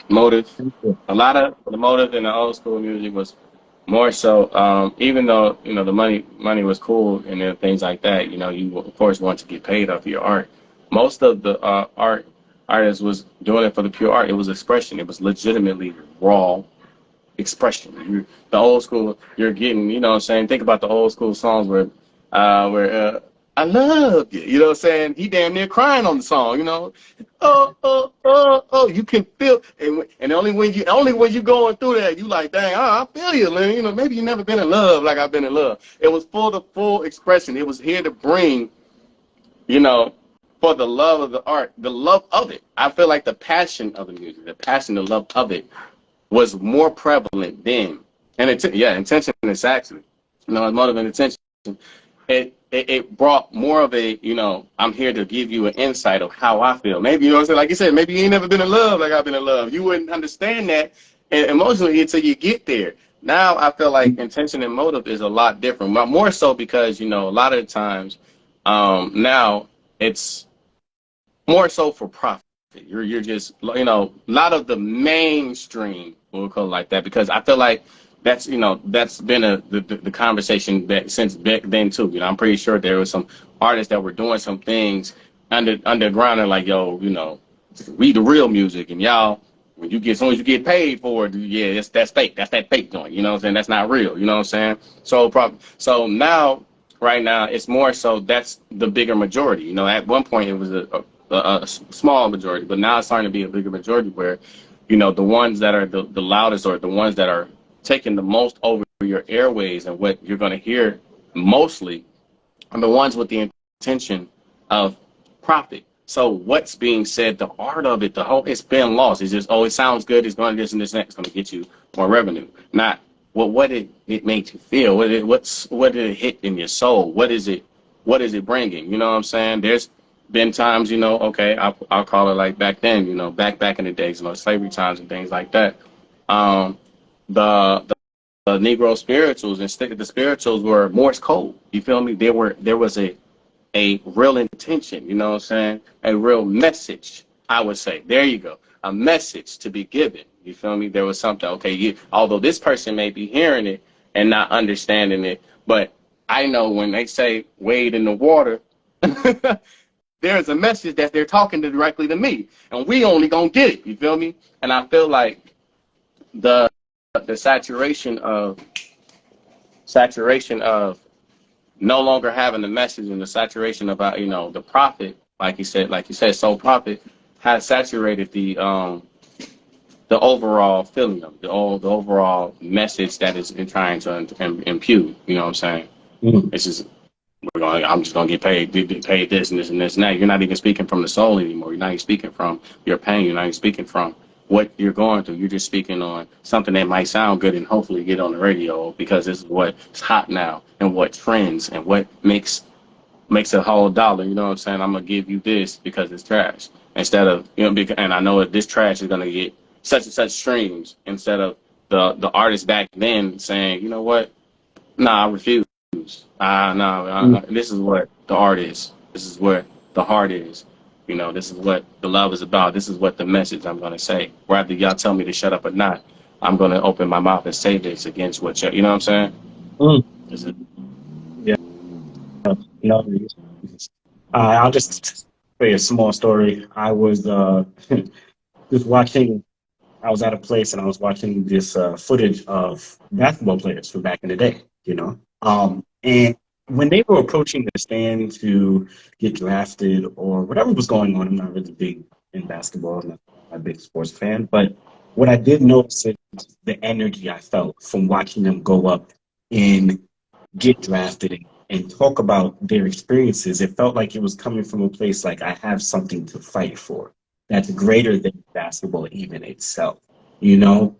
Motive. A lot of the motive in the old school music was more so, even though the money was cool and things like that. You of course want to get paid off your art. Most of the artists was doing it for the pure art. It was expression. It was legitimately raw expression. The old school, you're getting, what I'm saying? Think about the old school songs where I love you. You know what I'm saying? He damn near crying on the song. Oh, oh, oh, oh. You can feel, and only when you going through that, you like, dang, I feel you, Lynn. Maybe you never been in love like I've been in love. It was full expression. It was here to bring, you know, for the love of the art, the love of it. I feel like the passion of the music, the passion, the love of it was more prevalent then. And intention is actually, motive and intention. It brought more of a, I'm here to give you an insight of how I feel. Maybe, what I'm saying, like you said, maybe you ain't never been in love like I've been in love. You wouldn't understand that emotionally until you get there. Now I feel like intention and motive is a lot different, but more so because, a lot of the times now it's more so for profit. You're just, a lot of the mainstream, we'll call it like that, because I feel like that's been the conversation that since back then too. I'm pretty sure there was some artists that were doing some things underground and like, yo, read the real music, and y'all, as soon as you get paid for it, yeah, that's fake. That's that fake joint. You know what I'm saying? That's not real. You know what I'm saying? So now, right now, it's more so that's the bigger majority. At one point it was a small majority, but now it's starting to be a bigger majority where, the ones that are the loudest or the ones that are taking the most over your airways and what you're going to hear mostly are the ones with the intention of profit. So what's being said, the art of it, it's been lost. It's just, it sounds good. It's going to this and this and that. It's going to get you more revenue. Not what it made you feel. What did it hit in your soul? What is it bringing? You know what I'm saying? There's been times, okay, I'll call it like back then, back in the days, slavery times and things like that. The Negro spirituals and the spirituals were Morse code. You feel me? There was a real intention, you know what I'm saying? A real message, I would say. There you go. A message to be given. You feel me? There was something, okay, although this person may be hearing it and not understanding it, but I know when they say wade in the water, there's a message that they're talking directly to me, and we only gonna get it. You feel me? And I feel like the saturation of no longer having the message and the saturation about the profit, like you said, soul profit has saturated the overall feeling of the overall message that is trying to impute. You know what I'm saying? Mm. It's just I'm just gonna get paid this and this and this and that. You're not even speaking from the soul anymore. You're not even speaking from your pain. You're not even speaking from what you're going through. You're just speaking on something that might sound good and hopefully get on the radio because this is what's hot now and what trends and what makes a whole dollar. You know what I'm saying? I'm gonna give you this because it's trash instead of and I know that this trash is gonna get such and such streams instead of the artist back then saying, you know what? Nah, I refuse. No, this is what the art is. This is where the heart is. This is what the love is about. This is what the message I'm going to say. Whether y'all tell me to shut up or not, I'm going to open my mouth and say this against what you know what I'm saying? Mm. Is it? Yeah. No, I'll just say a small story. I was just watching. I was at a place and I was watching this footage of basketball players from back in the day. And when they were approaching the stand to get drafted or whatever was going on, I'm not really big in basketball. I'm not a big sports fan, but what I did notice is the energy I felt from watching them go up and get drafted and talk about their experiences. It felt like it was coming from a place like I have something to fight for that's greater than basketball even itself, you know?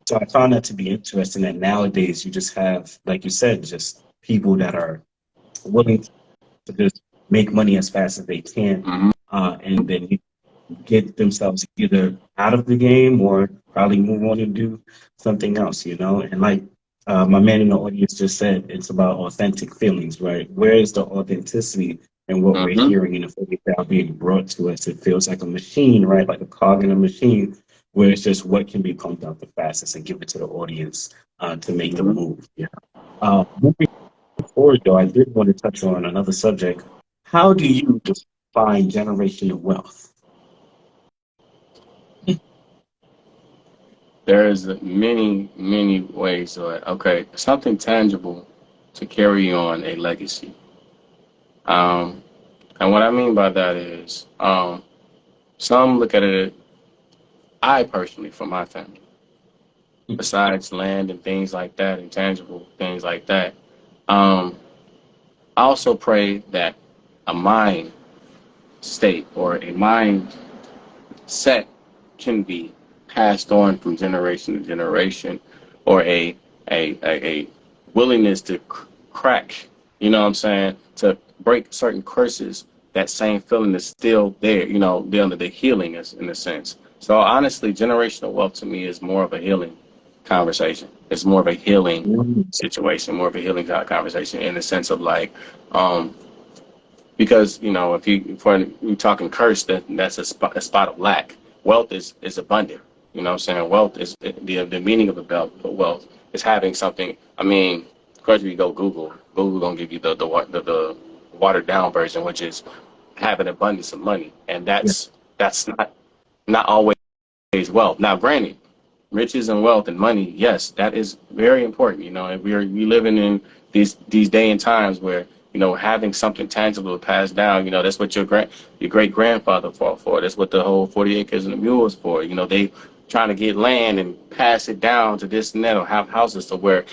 So I found that to be interesting that nowadays you just have, like you said, just people that are willing to just make money as fast as they can, Mm-hmm. and then get themselves either out of the game or probably move on and do something else, And like my man in the audience just said, it's about authentic feelings, right? Where is the authenticity in what we're Mm-hmm. hearing and the feelings that are being brought to us? It feels like a machine, right? Like a cog in a machine where it's just what can be pumped out the fastest and give it to the audience to make them move. Yeah. Moving forward, though, I did want to touch on another subject. How do you define generational wealth? There's many ways to it. Okay, something tangible to carry on a legacy. Um, and what I mean by that is, some look at it. I personally, for my family, besides land and things like that, intangible things like that, um, I also pray that a mind state or a mind set can be passed on from generation to generation, or a willingness to crack, you know what I'm saying, to break certain curses. That same feeling is still there, you know, the healing is in a sense. So honestly, generational wealth to me is more of a healing conversation. It's more of a healing situation, more of a healing conversation in the sense of like, um, because you know, for you talking curse, that's a spot of lack. Wealth is abundant. You know what I'm saying? Wealth is the meaning of wealth is having something. I mean, of course, if you go Google gonna give you the watered down version, which is have an abundance of money, and Yeah. that's not always wealth. Now, granted, riches and wealth and money, yes, that is very important. You know, and we living in these day and times where, you know, having something tangible to pass down. You know, that's what your great grandfather fought for. That's what the whole 40 acres and the mule was for. You know, they trying to get land and pass it down to this and that, or have houses to where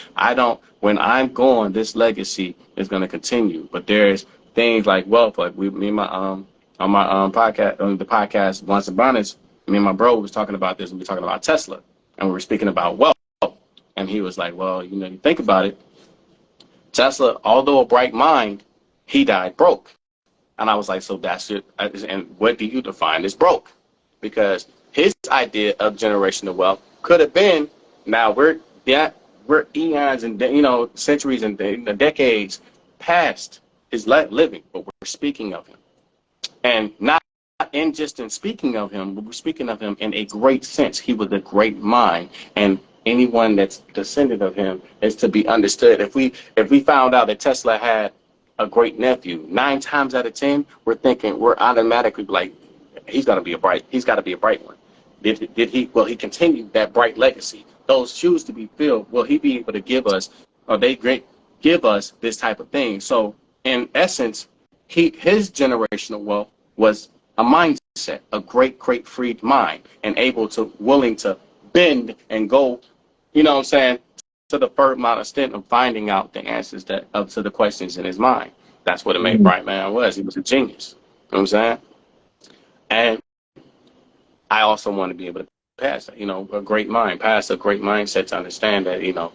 when I'm gone, this legacy is going to continue. But there's things like wealth, like me and my on my podcast, on the podcast Once and Bonnets, me and my bro was talking about this. We were talking about Tesla, and we were speaking about wealth. And he was like, well, you know, you think about it, Tesla, although a bright mind, he died broke. And I was like, so that's it. And what do you define as broke? Because his idea of generational wealth could have been, now we're eons and, you know, centuries and decades past his living, but we're speaking of him. And not in just in speaking of him, but we're speaking of him in a great sense. He was a great mind, and anyone that's descended of him is to be understood. If we found out that Tesla had a great nephew, 9 times out of 10, we're automatically like, he's got to be a bright one. Did he? Will he continue that bright legacy? Those shoes to be filled. Will he be able to give us, or give us this type of thing? So in essence, his generational wealth was a mindset, a great freed mind, and willing to bend and go, you know what I'm saying, to the first amount of extent of finding out the answers to the questions in his mind. That's what a made bright man was. He was a genius. You know what I'm saying? And I also want to be able to pass, you know, pass a great mindset to understand that, you know,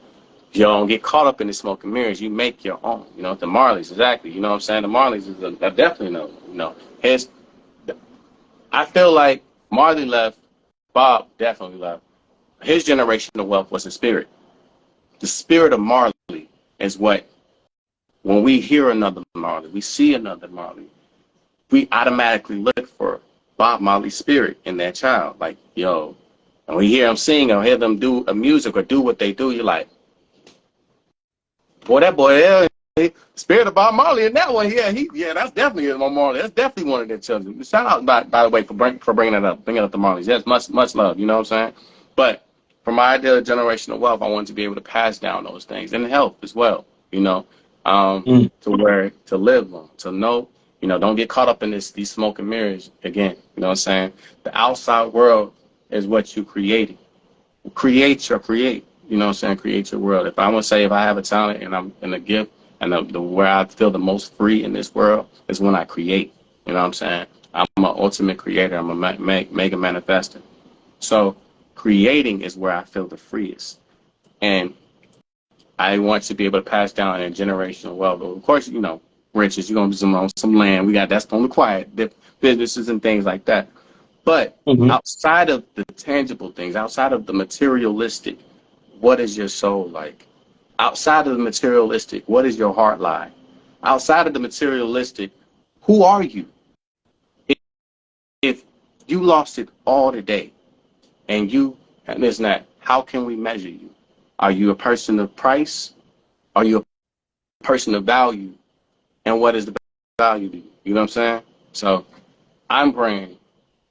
you don't get caught up in the smoke and mirrors. You make your own. You know, the Marleys, exactly. You know what I'm saying? The Marleys is definitely no, you know, I feel like Marley left, Bob definitely left. His generational wealth was the spirit. The spirit of Marley is what, when we hear another Marley, we see another Marley, we automatically look for Bob Marley's spirit in that child. Like, yo, and we hear them sing or hear them do a music or do what they do, you're like, boy, that boy there, spirit of Bob Marley in that one. Yeah, that's definitely my Marley. That's definitely one of their children. Shout out, by the way, for bringing that up, bringing up the Marleys. Yes, much love. You know what I'm saying? But for my idea of generational wealth, I want to be able to pass down those things and health as well. You know, to live on, to know. You know, don't get caught up in these smoke and mirrors again. You know what I'm saying? The outside world is what you created. Create. You know what I'm saying? Create your world. If I want to say, if I have a talent and I'm in a gift, and the where I feel the most free in this world is when I create. You know what I'm saying? I'm an ultimate creator. I'm a mega manifester. So creating is where I feel the freest. And I want to be able to pass down a generational wealth. But of course, you know, riches, you're going to be some land. That's on the quiet, businesses and things like that. But outside of the tangible things, outside of the materialistic, what is your soul like? Outside of the materialistic, what is your heart like? Outside of the materialistic, who are you? If you lost it all today, and you and this and that, how can we measure you? Are you a person of price? Are you a person of value? And what is the value to you? You know what I'm saying? So I'm praying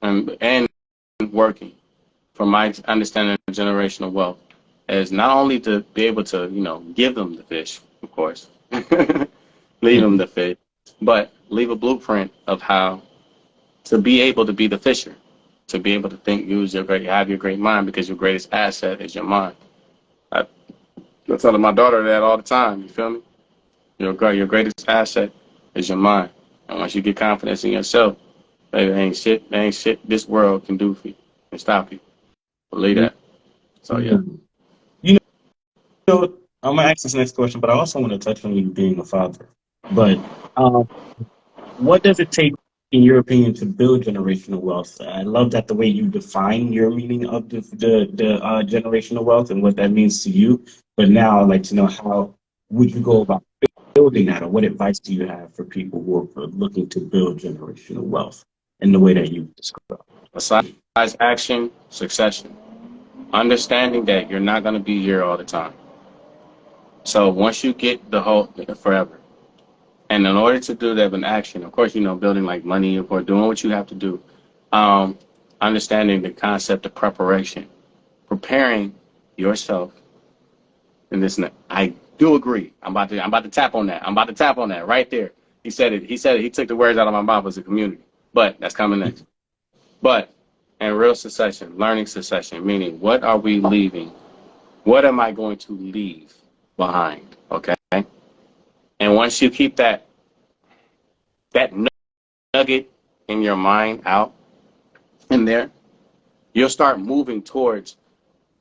and working for my understanding of generational wealth is not only to be able to, give them the fish, of course, leave them the fish, but leave a blueprint of how to be able to be the fisher, to be able to think, have your great mind, because your greatest asset is your mind. I, I tell my daughter that all the time. You feel me? Your greatest asset is your mind, and once you get confidence in yourself, there ain't shit this world can do for you and stop you. Believe that. So yeah. You know, I'm gonna ask this next question, but I also want to touch on you being a father. But what does it take, in your opinion, to build generational wealth? I love that the way you define your meaning of the generational wealth and what that means to you. But now I'd like to know, how would you go about building that, or what advice do you have for people who are looking to build generational wealth in the way that you described? Besides action, succession. Understanding that you're not going to be here all the time. So once you get the whole forever, and in order to do that in action, of course, building like money or doing what you have to do, um, understanding the concept of preparation, preparing yourself. And this, I do agree. I'm about to tap on that. I'm about to tap on that right there. He said it. He said it. He took the words out of my mouth as a community. But that's coming next. But in real succession, learning succession, meaning what are we leaving? What am I going to leave behind? Okay. And once you keep that nugget in your mind out in there, you'll start moving towards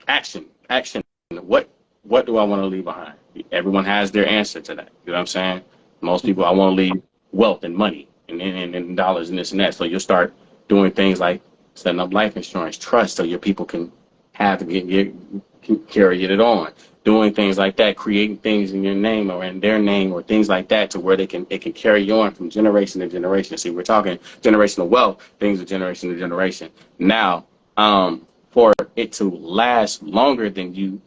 action. Action. What do I want to leave behind? Everyone has their answer to that. You know what I'm saying? Most people, I want to leave wealth and money and dollars and this and that. So you'll start doing things like setting up life insurance, trust, so your people can carry it on. Doing things like that, creating things in your name or in their name or things like that, to where it can carry on from generation to generation. See, we're talking generational wealth, things of generation to generation. Now, for it to last longer than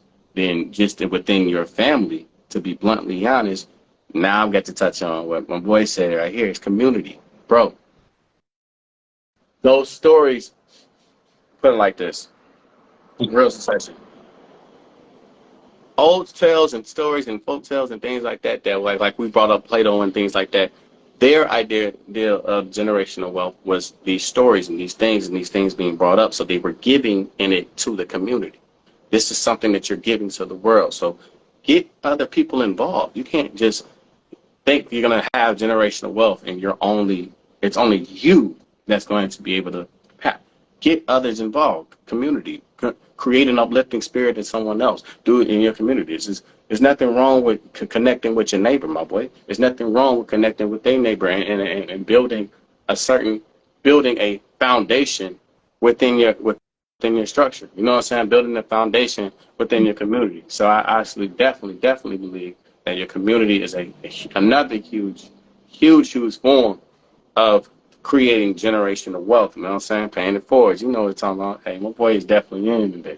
just within your family, to be bluntly honest, now I've got to touch on what my boy said right here. It's community. Bro, those stories, put it like this, real succession. Old tales and stories and folk tales and things like that, like we brought up Plato and things like that, their idea of generational wealth was these stories and these things being brought up. So they were giving in it to the community. This is something that you're giving to the world. So get other people involved. You can't just think you're going to have generational wealth and it's only you that's going to be able to get others involved. Community, create an uplifting spirit in someone else. Do it in your community. There's nothing wrong with connecting with your neighbor, my boy. There's nothing wrong with connecting with their neighbor and building a foundation within your structure. You know what I'm saying? Building a foundation within your community. So I actually definitely believe that your community is another huge form of creating generational wealth. You know what I'm saying? Paying it forward. You know what I'm talking about. Hey, my boy is definitely in today.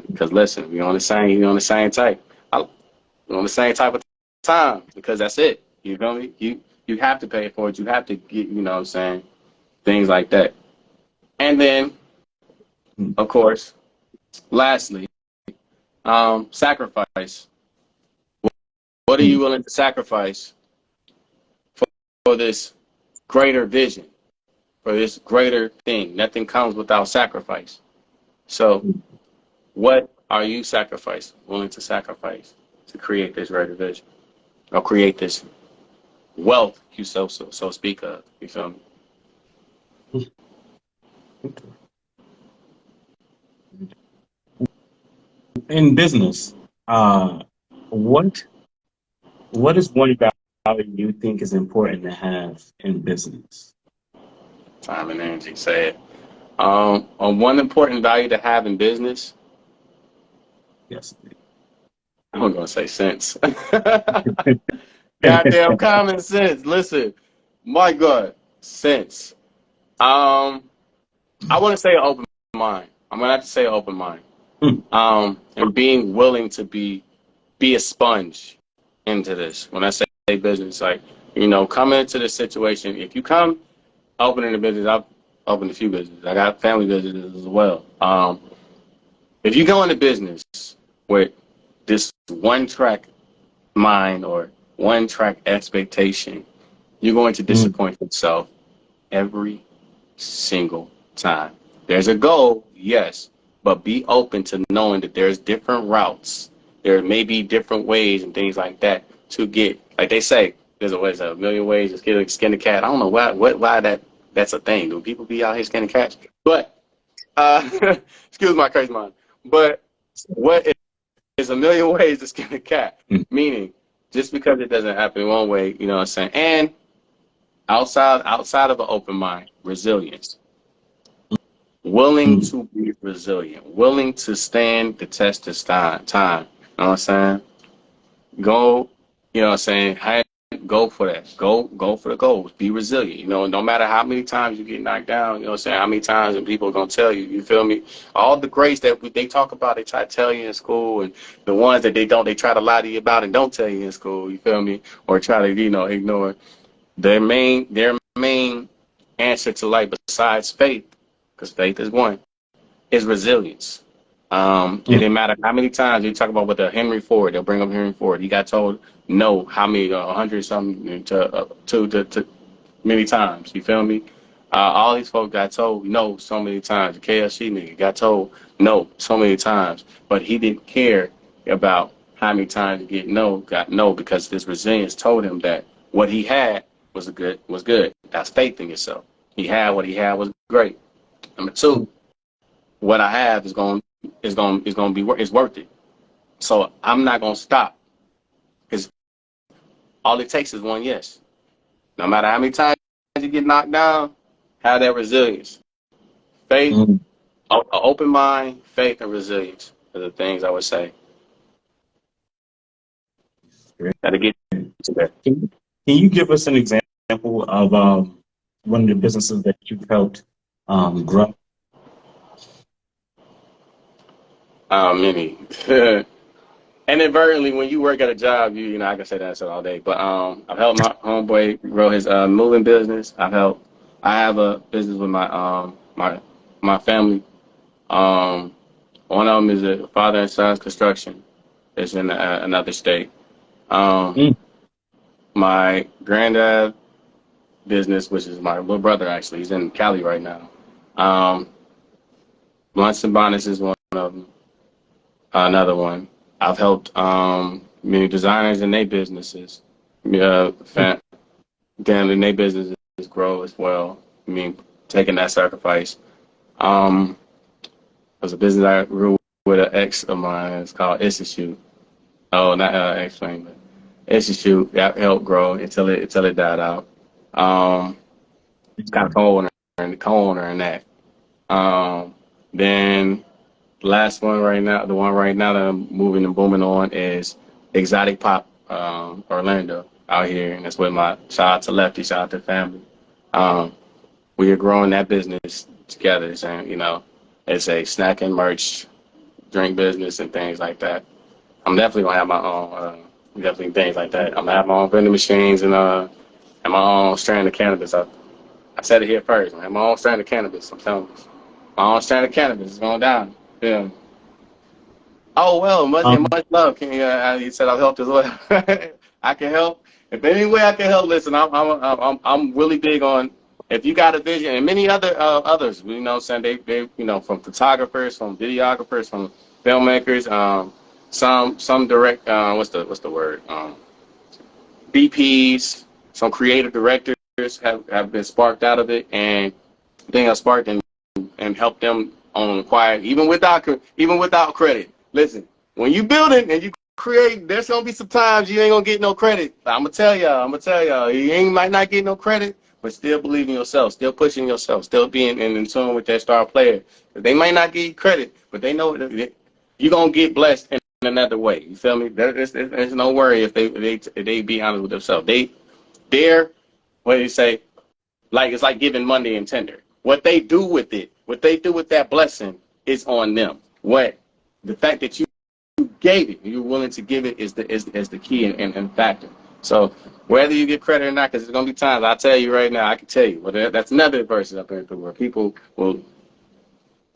Because listen, we're on the same type. We're on the same type of time, because that's it. You feel me? You have to pay it forward. You have to get, you know what I'm saying? Things like that. And then, of course, lastly, sacrifice. What are you willing to sacrifice for this greater vision, for this greater thing? Nothing comes without sacrifice. So what are you willing to sacrifice to create this greater vision, or create this wealth you so speak of? You feel me? In business, what is one value you think is important to have in business? Time and energy, say it. One important value to have in business, Yes. I'm gonna say sense. Goddamn common sense. Listen, my God, sense. I want to say an open mind. I'm gonna have to say open mind. Hmm. And being willing to be a sponge into this. When I say business, like, coming into this situation, if you come opening a business, I've opened a few businesses. I got family businesses as well. If you go into business with this one track mind or one track expectation, you're going to disappoint yourself every single time. There's a goal, yes, but be open to knowing that there's different routes. There may be different ways and things like that to get, like they say, there's a million ways to skin a cat. I don't know why that's a thing. Do people be out here skinning cats? But excuse my crazy mind. But what is a million ways to skin a cat? Meaning, just because it doesn't happen one way, you know what I'm saying? And outside of an open mind, resilience. Willing to be resilient, willing to stand the test of time. You know what I'm saying? Go, you know what I'm saying? Go for that. Go for the goals. Be resilient. No matter how many times you get knocked down, you know what I'm saying? How many times and people are going to tell you, you feel me? All the greats that they talk about, they try to tell you in school, and the ones that they don't, they try to lie to you about and don't tell you in school, you feel me? Or try to, ignore. Their main answer to life besides faith, because faith is one, is resilience. It didn't matter how many times you talk about with the Henry Ford, they'll bring up Henry Ford. He got told no how many, 100 something to many times. You feel me? All these folks got told no so many times. The KFC nigga got told no so many times, but he didn't care about how many times he got no, because this resilience told him that what he had was good. That's faith in yourself. He had what he had was great. Number two, what I have is worth it. So I'm not gonna stop, because all it takes is one yes. No matter how many times you get knocked down, have that resilience, faith, an open mind, faith, and resilience are the things I would say. Gotta get to that. Can you give us an example of one of the businesses that you've helped grow? Many. Inadvertently, when you work at a job, I can say that all day. But I've helped my homeboy grow his moving business. I have a business with my family. One of them is a father and son's construction. It's in another state. My granddad business, which is my little brother, actually, he's in Cali right now. Blunts and Bonnets is one of them. Another one. I've helped many designers in their businesses. Them in their businesses grow as well. I mean, taking that sacrifice. There's a business I grew with an ex of mine. It's called Institute. Oh, not ex-flame, but Institute. That helped grow until it died out. It's got a co-owner in that. Then last one right now, the one right now that I'm moving and booming on is Exotic Pop Orlando out here, and that's with my shout out to Lefty, shout out to family. We are growing that business together, and it's a snack and merch, drink business, and things like that. I'm definitely gonna have my own, definitely things like that. I'm gonna have my own vending machines and my own strand of cannabis. I said it here first. I'm gonna have my own strand of cannabis. I'm telling you, my own strand of cannabis is going down. Yeah. Oh well, much love. You said I've helped as well. I can help. If any way I can help, listen. I'm really big on, if you got a vision, and many others. Saying they from photographers, from videographers, from filmmakers. Some direct. What's the word? BPs. Some creative directors have been sparked out of it, and I think I sparked and helped them on the quiet, even without credit. Listen, when you building and you create, there's gonna be some times you ain't gonna get no credit. I'm gonna tell y'all, you might not get no credit, but still believe in yourself, still pushing yourself, still being in tune with that star player. They might not give you credit, but they know that you're gonna get blessed in another way. You feel me? There's no worry if they be honest with themselves. They're what do you say? Like it's like giving money and tender. What they do with it, what they do with that blessing, it's on them. What the fact that you gave it, you're willing to give it is the key and factor. So whether you get credit or not, because there's gonna be times I tell you right now, I can tell you, but that's another version up in the where people will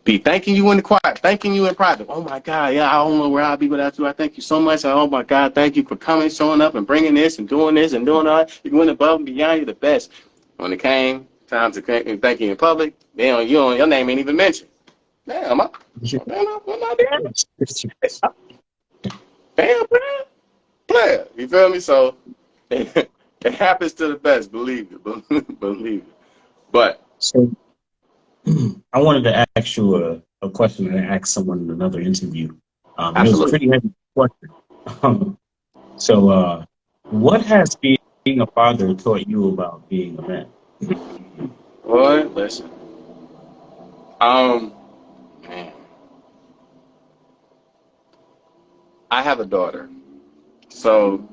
be thanking you in the quiet, thanking you in private. Oh my God, yeah, I don't know where I'll be without you. I thank you so much. Oh my God, thank you for coming, showing up, and bringing this and doing that. You're going above and beyond. You're the best. When it came time to thank you in public, your name ain't even mentioned. Damn, I'm not there. Damn, man, player. You feel me? So it happens to the best. Believe it. Believe it. But So I wanted to ask you a question that I asked someone in another interview. It was a absolutely. pretty heavy question. What has being a father taught you about being a man? Boy, listen. Man, I have a daughter. So,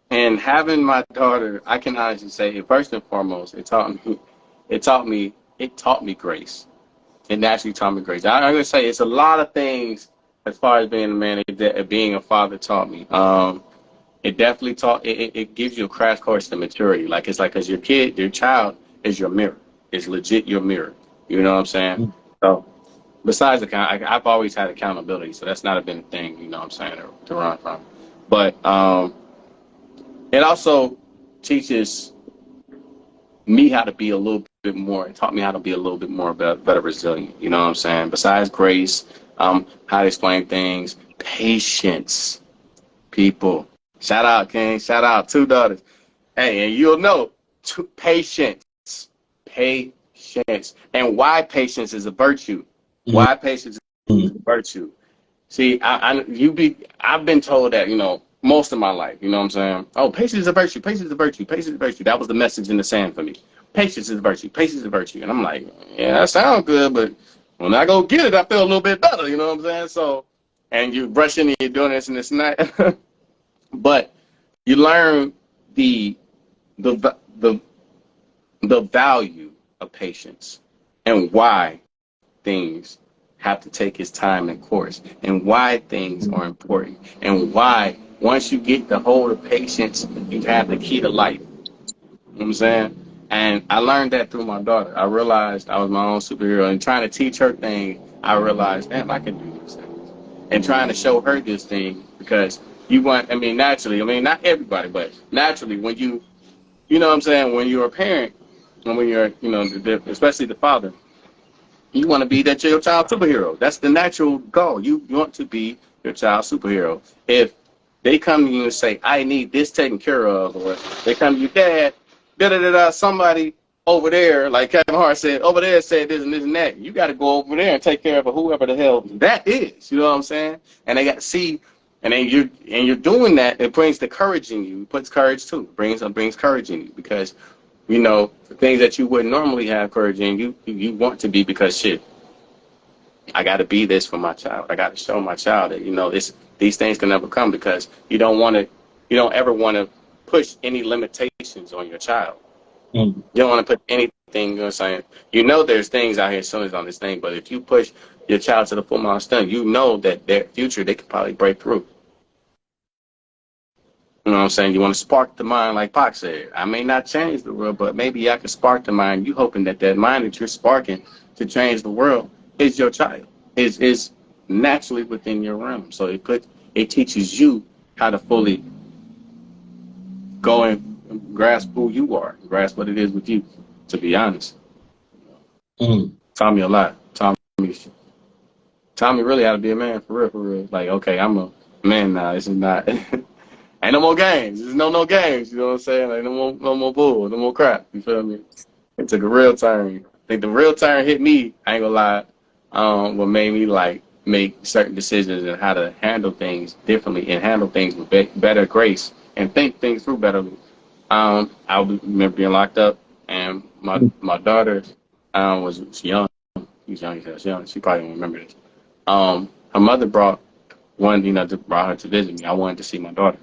and having my daughter, I can honestly say, first and foremost, it taught me grace. It naturally taught me grace. I'm gonna say it's a lot of things as far as being a man, being a father taught me. It definitely it gives you a crash course to maturity. Like it's like, cause your child is your mirror. It's legit your mirror. You know what I'm saying? So besides I've always had accountability, so that's not been a thing. You know what I'm saying, to run from. But it also teaches me how to be a little bit more. It taught me how to be a little bit more better resilient. You know what I'm saying? Besides grace, how to explain things, patience, people. Shout out, King. Shout out, 2 daughters. Hey, and you'll know, patience, patience, and why patience is a virtue. Why patience is a virtue. See, I've been told that, most of my life, you know what I'm saying? Oh, patience is a virtue, patience is a virtue, patience is a virtue. That was the message in the sand for me. Patience is a virtue, patience is a virtue. And I'm like, yeah, that sounds good, but when I go get it, I feel a little bit better, you know what I'm saying? So, and you brushing and you're doing this and this and that. But you learn the the the the value of patience and why things have to take its time and course, and why things are important, and why once you get the hold of patience, you have the key to life. You know what I'm saying? And I learned that through my daughter. I realized I was my own superhero, and trying to teach her things, I realized, damn, I can do these things. And trying to show her this thing, because naturally, not everybody, but naturally, when you know what I'm saying, when you're a parent, and when you're, especially the father, you want to be your child superhero. That's the natural goal. You want to be your child superhero. If they come to you and say, I need this taken care of, or they come to you, Dad, somebody over there, like Kevin Hart said, over there said this and this and that. You got to go over there and take care of whoever the hell that is. You know what I'm saying? And they got to see, and then you're doing that. It brings the courage in you. It puts courage too. It brings courage in you, because things that you wouldn't normally have courage in, you want to be, because shit, I got to be this for my child. I got to show my child that these things can never come, because you don't ever want to push any limitations on your child. You don't want to put anything. You know what I'm saying? There's things out here, as on this thing, but if you push your child to the full mile extent, that their future, they could probably break through. You know what I'm saying? You want to spark the mind, like Pac said. I may not change the world, but maybe I can spark the mind. You hoping that mind that you're sparking to change the world is your child. Is naturally within your realm. So it teaches you how to fully go and grasp who you are, grasp what it is with you. To be honest, taught me a lot. Taught me really how to be a man, for real, for real. Like, okay, I'm a man now. This is not. Ain't no more games. There's no games. You know what I'm saying? Like, no more bull, no more crap. You feel me? It took a real turn. I think the real turn hit me. I ain't gonna lie. What made me make certain decisions and how to handle things differently and handle things with better grace and think things through better. I remember being locked up, and my daughter was young. She was young. She was young. She probably don't remember this. Her mother brought her to visit me. I wanted to see my daughter.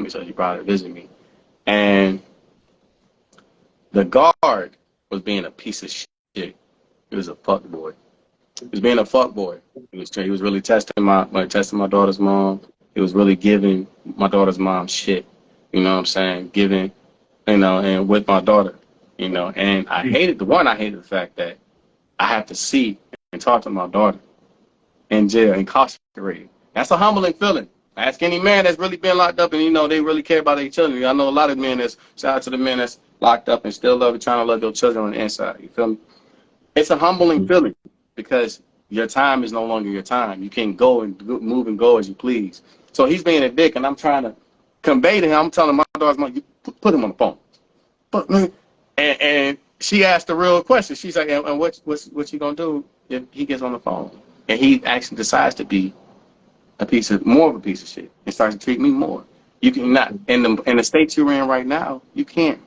So she brought her to visit me, and the guard was being a piece of shit. He was a fuck boy. He was being a fuck boy. He was really testing my daughter's mom. He was really giving my daughter's mom shit. You know what I'm saying? Giving, and with my daughter, and I hated the fact that I have to see and talk to my daughter in jail, incarcerated. That's a humbling feeling. Ask any man that's really been locked up and they really care about their children. I know a lot of men that's shout out to the men that's locked up and still trying to love their children on the inside. You feel me? It's a humbling feeling because your time is no longer your time. You can go and move and go as you please. So he's being a dick, and I'm trying to convey to him. I'm telling my daughter's mom, you put him on the phone. And she asked the real question. She's like, and what's you gonna do if he gets on the phone? And he actually decides to be more of a piece of shit and starts to treat me more. You can not in the state you're in right now. You can't.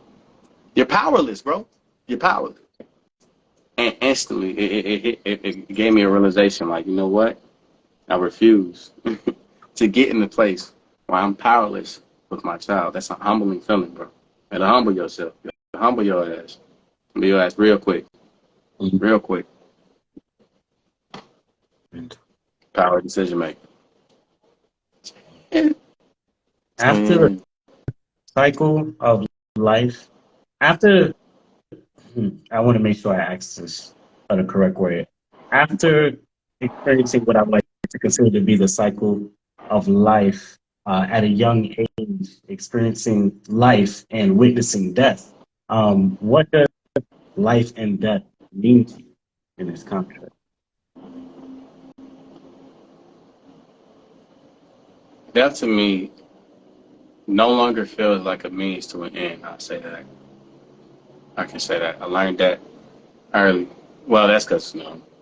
You're powerless, bro. You're powerless. And instantly, it gave me a realization. Like, you know what? I refuse to get in the place where I'm powerless with my child. That's a humbling feeling, bro. And to humble yourself. Humble your ass. Humble your ass real quick. Real quick. Power decision making. After a cycle of life, after, I want to make sure I ask this in the correct way. After experiencing what I would like to consider to be the cycle of life at a young age, experiencing life and witnessing death, what does life and death mean to you in this context? Death to me no longer feels like a means to an end. I'll say that. I can say that. I learned that early. Well, that's because,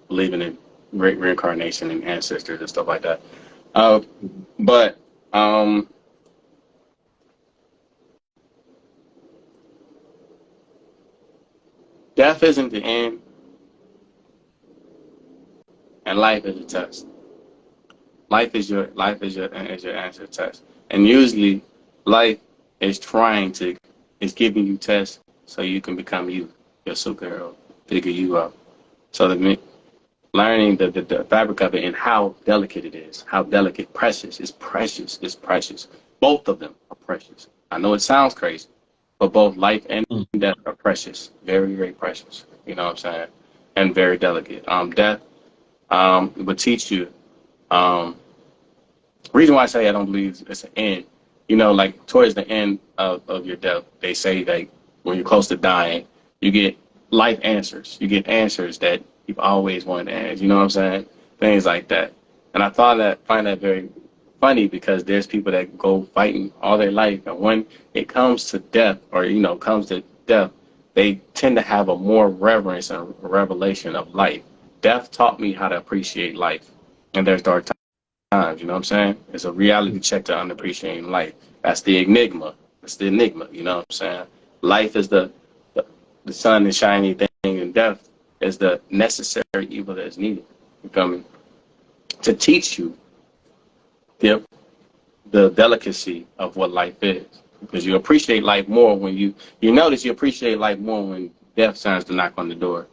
believing in great reincarnation and ancestors and stuff like that. But death isn't the end, and life is a test. Life is your answer test, and usually, life is giving you tests so you can become your superhero, figure you out. So learning the fabric of it and how delicate it is, how delicate, precious. It's precious. It's precious. Both of them are precious. I know it sounds crazy, but both life and death are precious, very, very precious. You know what I'm saying? And very delicate. Death would teach you. Reason why I say I don't believe it's an end, like towards the end of your death, they say that when you're close to dying, you get life answers. You get answers that you've always wanted to answer. You know what I'm saying? Things like that. And I find that very funny because there's people that go fighting all their life, and when it comes to death, or they tend to have a more reverence and revelation of life. Death taught me how to appreciate life, and there's dark times. You know what I'm saying? It's a reality check to underappreciating life. That's the enigma. That's the enigma. You know what I'm saying? Life is the sun and shiny thing, and death is the necessary evil that is needed. You feel me? To teach you the delicacy of what life is, because you appreciate life more when you notice you appreciate life more when death signs to knock on the door.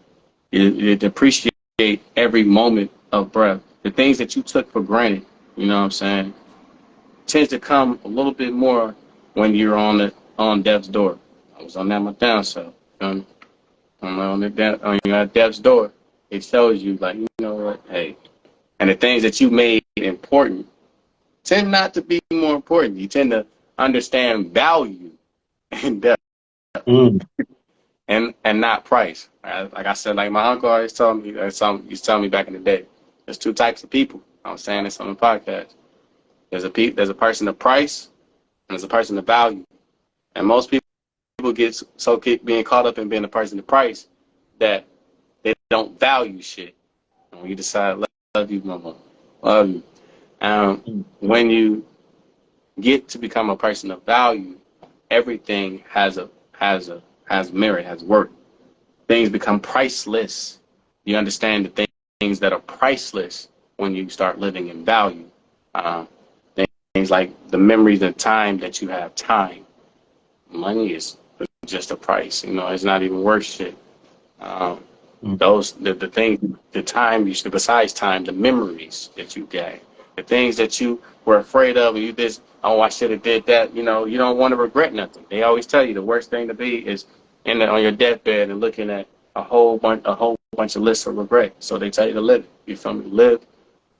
You appreciate every moment of breath. The things that you took for granted, you know what I'm saying, tends to come a little bit more when you're on death's door. I was on that my down south. On death's door, it shows you, like, you know what, hey, and the things that you made important tend not to be more important. You tend to understand value in death and not price. Like I said, like my uncle always told me, he's telling me back in the day, there's two types of people. I was saying this on the podcast. There's a person of price, and there's a person of value. And most people get being caught up in being a person of price that they don't value shit. And when you decide, love you, mama, love you. When you get to become a person of value, everything has merit, has worth. Things become priceless. You understand the things that are priceless when you start living in value. Things like the memories and time that you have. Time, money is just a price. It's not even worth shit. Mm. Those the things, the time you should, besides time, the memories that you gain, the things that you were afraid of, and you just, oh, I should have did that. You know, you don't want to regret nothing. They always tell you the worst thing to be is on your deathbed and looking at a whole bunch of lists of regret. So they tell you to live it. You feel me? Live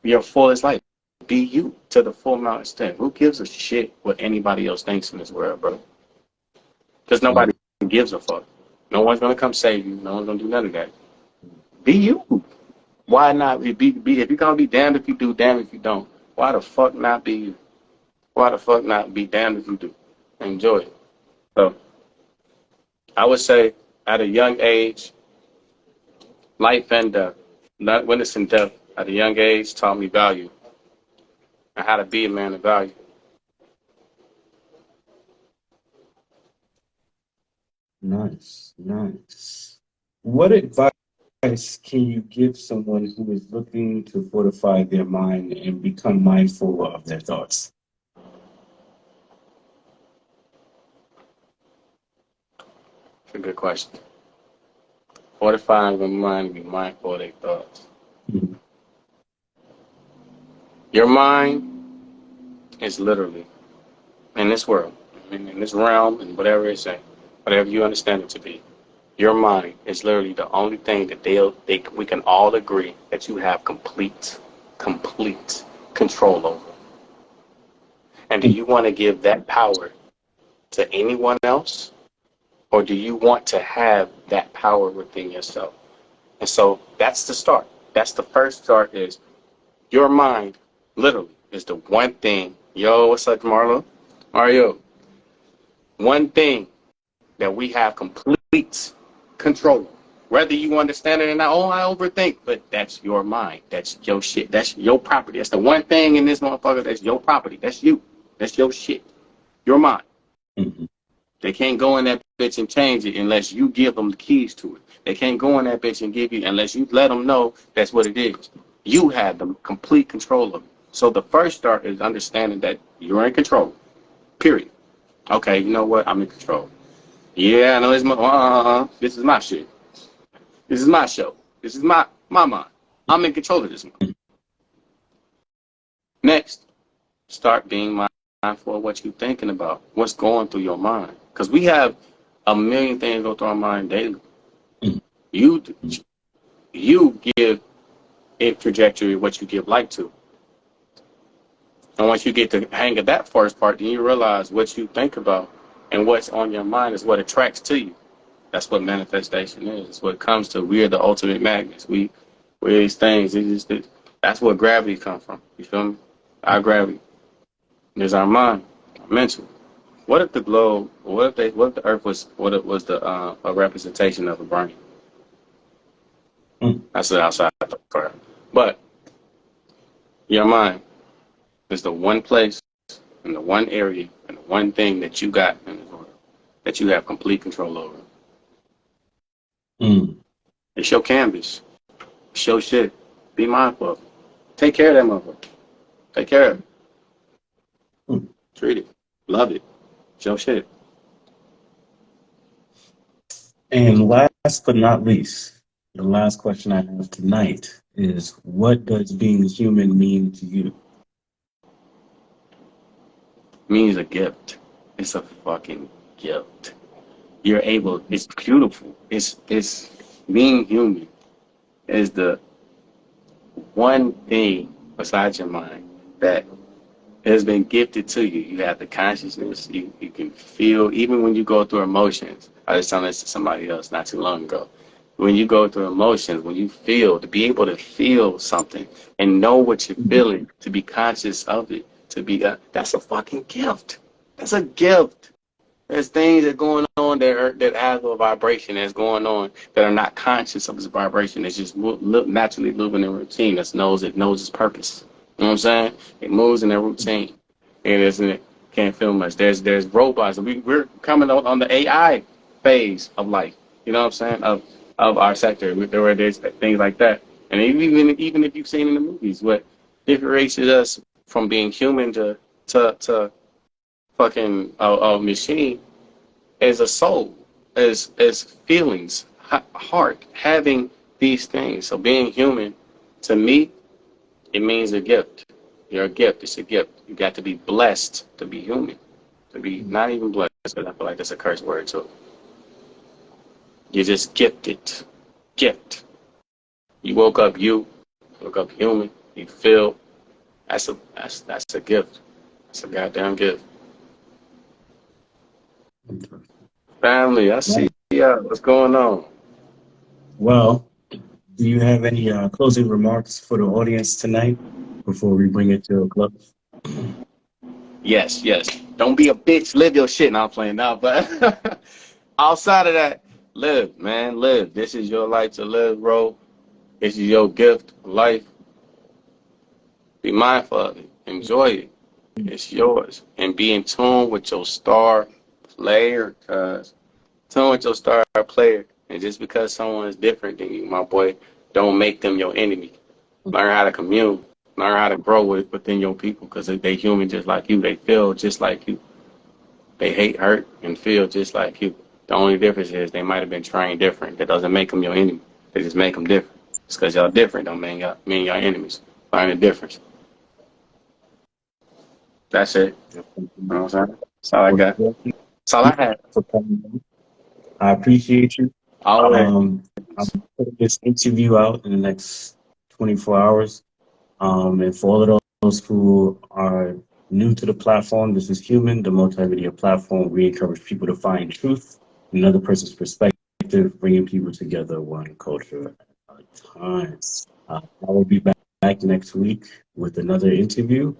your fullest life. Be you to the full amount extent. Who gives a shit what anybody else thinks in this world, bro? Because nobody gives a fuck. No one's gonna come save you. No one's gonna do none of that. Be you. Why not be if you're gonna be damned if you do, damned if you don't. Why the fuck not be you? Why the fuck not be damned if you do? Enjoy it. So I would say at a young age, life and death, not witnessing death at a young age taught me value and how to be a man of value. Nice, nice. What advice can you give someone who is looking to fortify their mind and become mindful of their thoughts? It's a good question. Fortifying your mind, be mindful of their thoughts. Mhm. Your mind is literally in this world, in this realm, and whatever it's in, whatever you understand it to be. Your mind is literally the only thing that we can all agree that you have complete control over. And do you want to give that power to anyone else, or do you want to have that power within yourself? And so that's the start. That's the first start. Is your mind literally is the one thing. Yo, what's up, Marlo? Mario. One thing that we have complete control. Whether you understand it or not, oh, I overthink, but that's your mind. That's your shit. That's your property. That's the one thing in this motherfucker that's your property. That's you. That's your shit. Your mind. Mhm. They can't go in that bitch and change it unless you give them the keys to it. They can't go in that bitch and give you, unless you let them know that's what it is. You have the complete control of it. So the first start is understanding that you're in control. Period. Okay, you know what? I'm in control. Yeah, I know it's this is my shit. This is my show. This is my mind. I'm in control of this one. Next, start being mindful of what you're thinking about, what's going through your mind. Because we have a million things go through our mind daily. You you give it trajectory what you give light to. And once you get to hang of that first part, then you realize what you think about and what's on your mind is what attracts to you. That's what manifestation is. It's what comes to. We are the ultimate magnets. We're these things. That's where gravity comes from. You feel me? Our gravity is our mind, our mental. What if the globe? What if the Earth was? What if it was a representation of a brain? Mm. That's the outside part. But your mind is the one place and the one area and the one thing that you got in the world that you have complete control over. Mm. It's your canvas. It's your shit. Be mindful of it. Take care of that motherfucker. Take care of it. Mm. Treat it. Love it. It's your shit. And last but not least, the last question I have tonight is, what does being human mean to you? Means a gift. It's a fucking gift. You're able. It's beautiful. It's being human is the one thing besides your mind that has been gifted to you. You have the consciousness. You can feel, even when you go through emotions. I was telling this to somebody else not too long ago. When you go through emotions, when you feel, to be able to feel something and know what you're feeling, to be conscious of it, that's a fucking gift. That's a gift. There's things that are going on that have a vibration that's going on that are not conscious of this vibration. It's just naturally moving in routine. It knows its purpose. You know what I'm saying? It moves in a routine. It isn't. Can't feel much. There's robots. We're coming on the AI phase of life. You know what I'm saying? Of our sector, where there's things like that. And even if you've seen in the movies, what differentiates us from being human to fucking a machine is a soul, is feelings, heart, having these things. So being human, to me, it means a gift. You're a gift. It's a gift. You got to be blessed to be human. To be not even blessed, because I feel like that's a curse word too. You're just gifted. Gift. You woke up human. You feel. That's a gift. It's a goddamn gift. Family, I see. Right. Yeah, what's going on? Well, do you have any closing remarks for the audience tonight before we bring it to a close? Yes, yes. Don't be a bitch. Live your shit. Not playing now, but outside of that, live, man. Live. This is your life to live, bro. This is your gift, life. Be mindful of it. Enjoy it. It's yours. And be in tune with your star player, cuz. Tune with your star player. And just because someone is different than you, my boy, don't make them your enemy. Learn how to commune. Learn how to grow within your people because they human just like you. They feel just like you. They hate, hurt, and feel just like you. The only difference is they might have been trained different. That doesn't make them your enemy. They just make them different. It's because y'all different don't mean y'all enemies. Learn the difference. That's it. You know what I'm saying? That's all I Well, got. That's all I had. for coming in. I appreciate you. Always. I'm putting this interview out in the next 24 hours. And for all of those who are new to the platform, this is Human, the multimedia platform. We encourage people to find truth in another person's perspective, bringing people together one culture at a time. I will be back next week with another interview.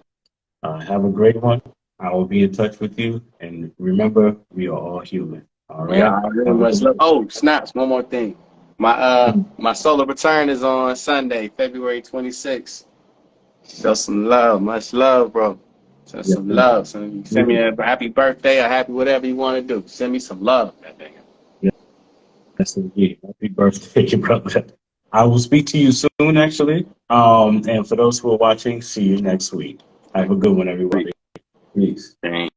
Have a great one. I will be in touch with you. And remember, we are all human. All We right? all very Have a much good love. Oh, snaps! One more thing. one. My solo return is on Sunday, February 26th. Show some love, much love, bro. Show Yes, some indeed. love. Send me a happy birthday or happy whatever you want to do. Send me some love, that thing. Yes, indeed. Happy birthday, brother. I will speak to you soon, actually. And for those who are watching, see you next week. Have a good one, everybody. Peace. Dang.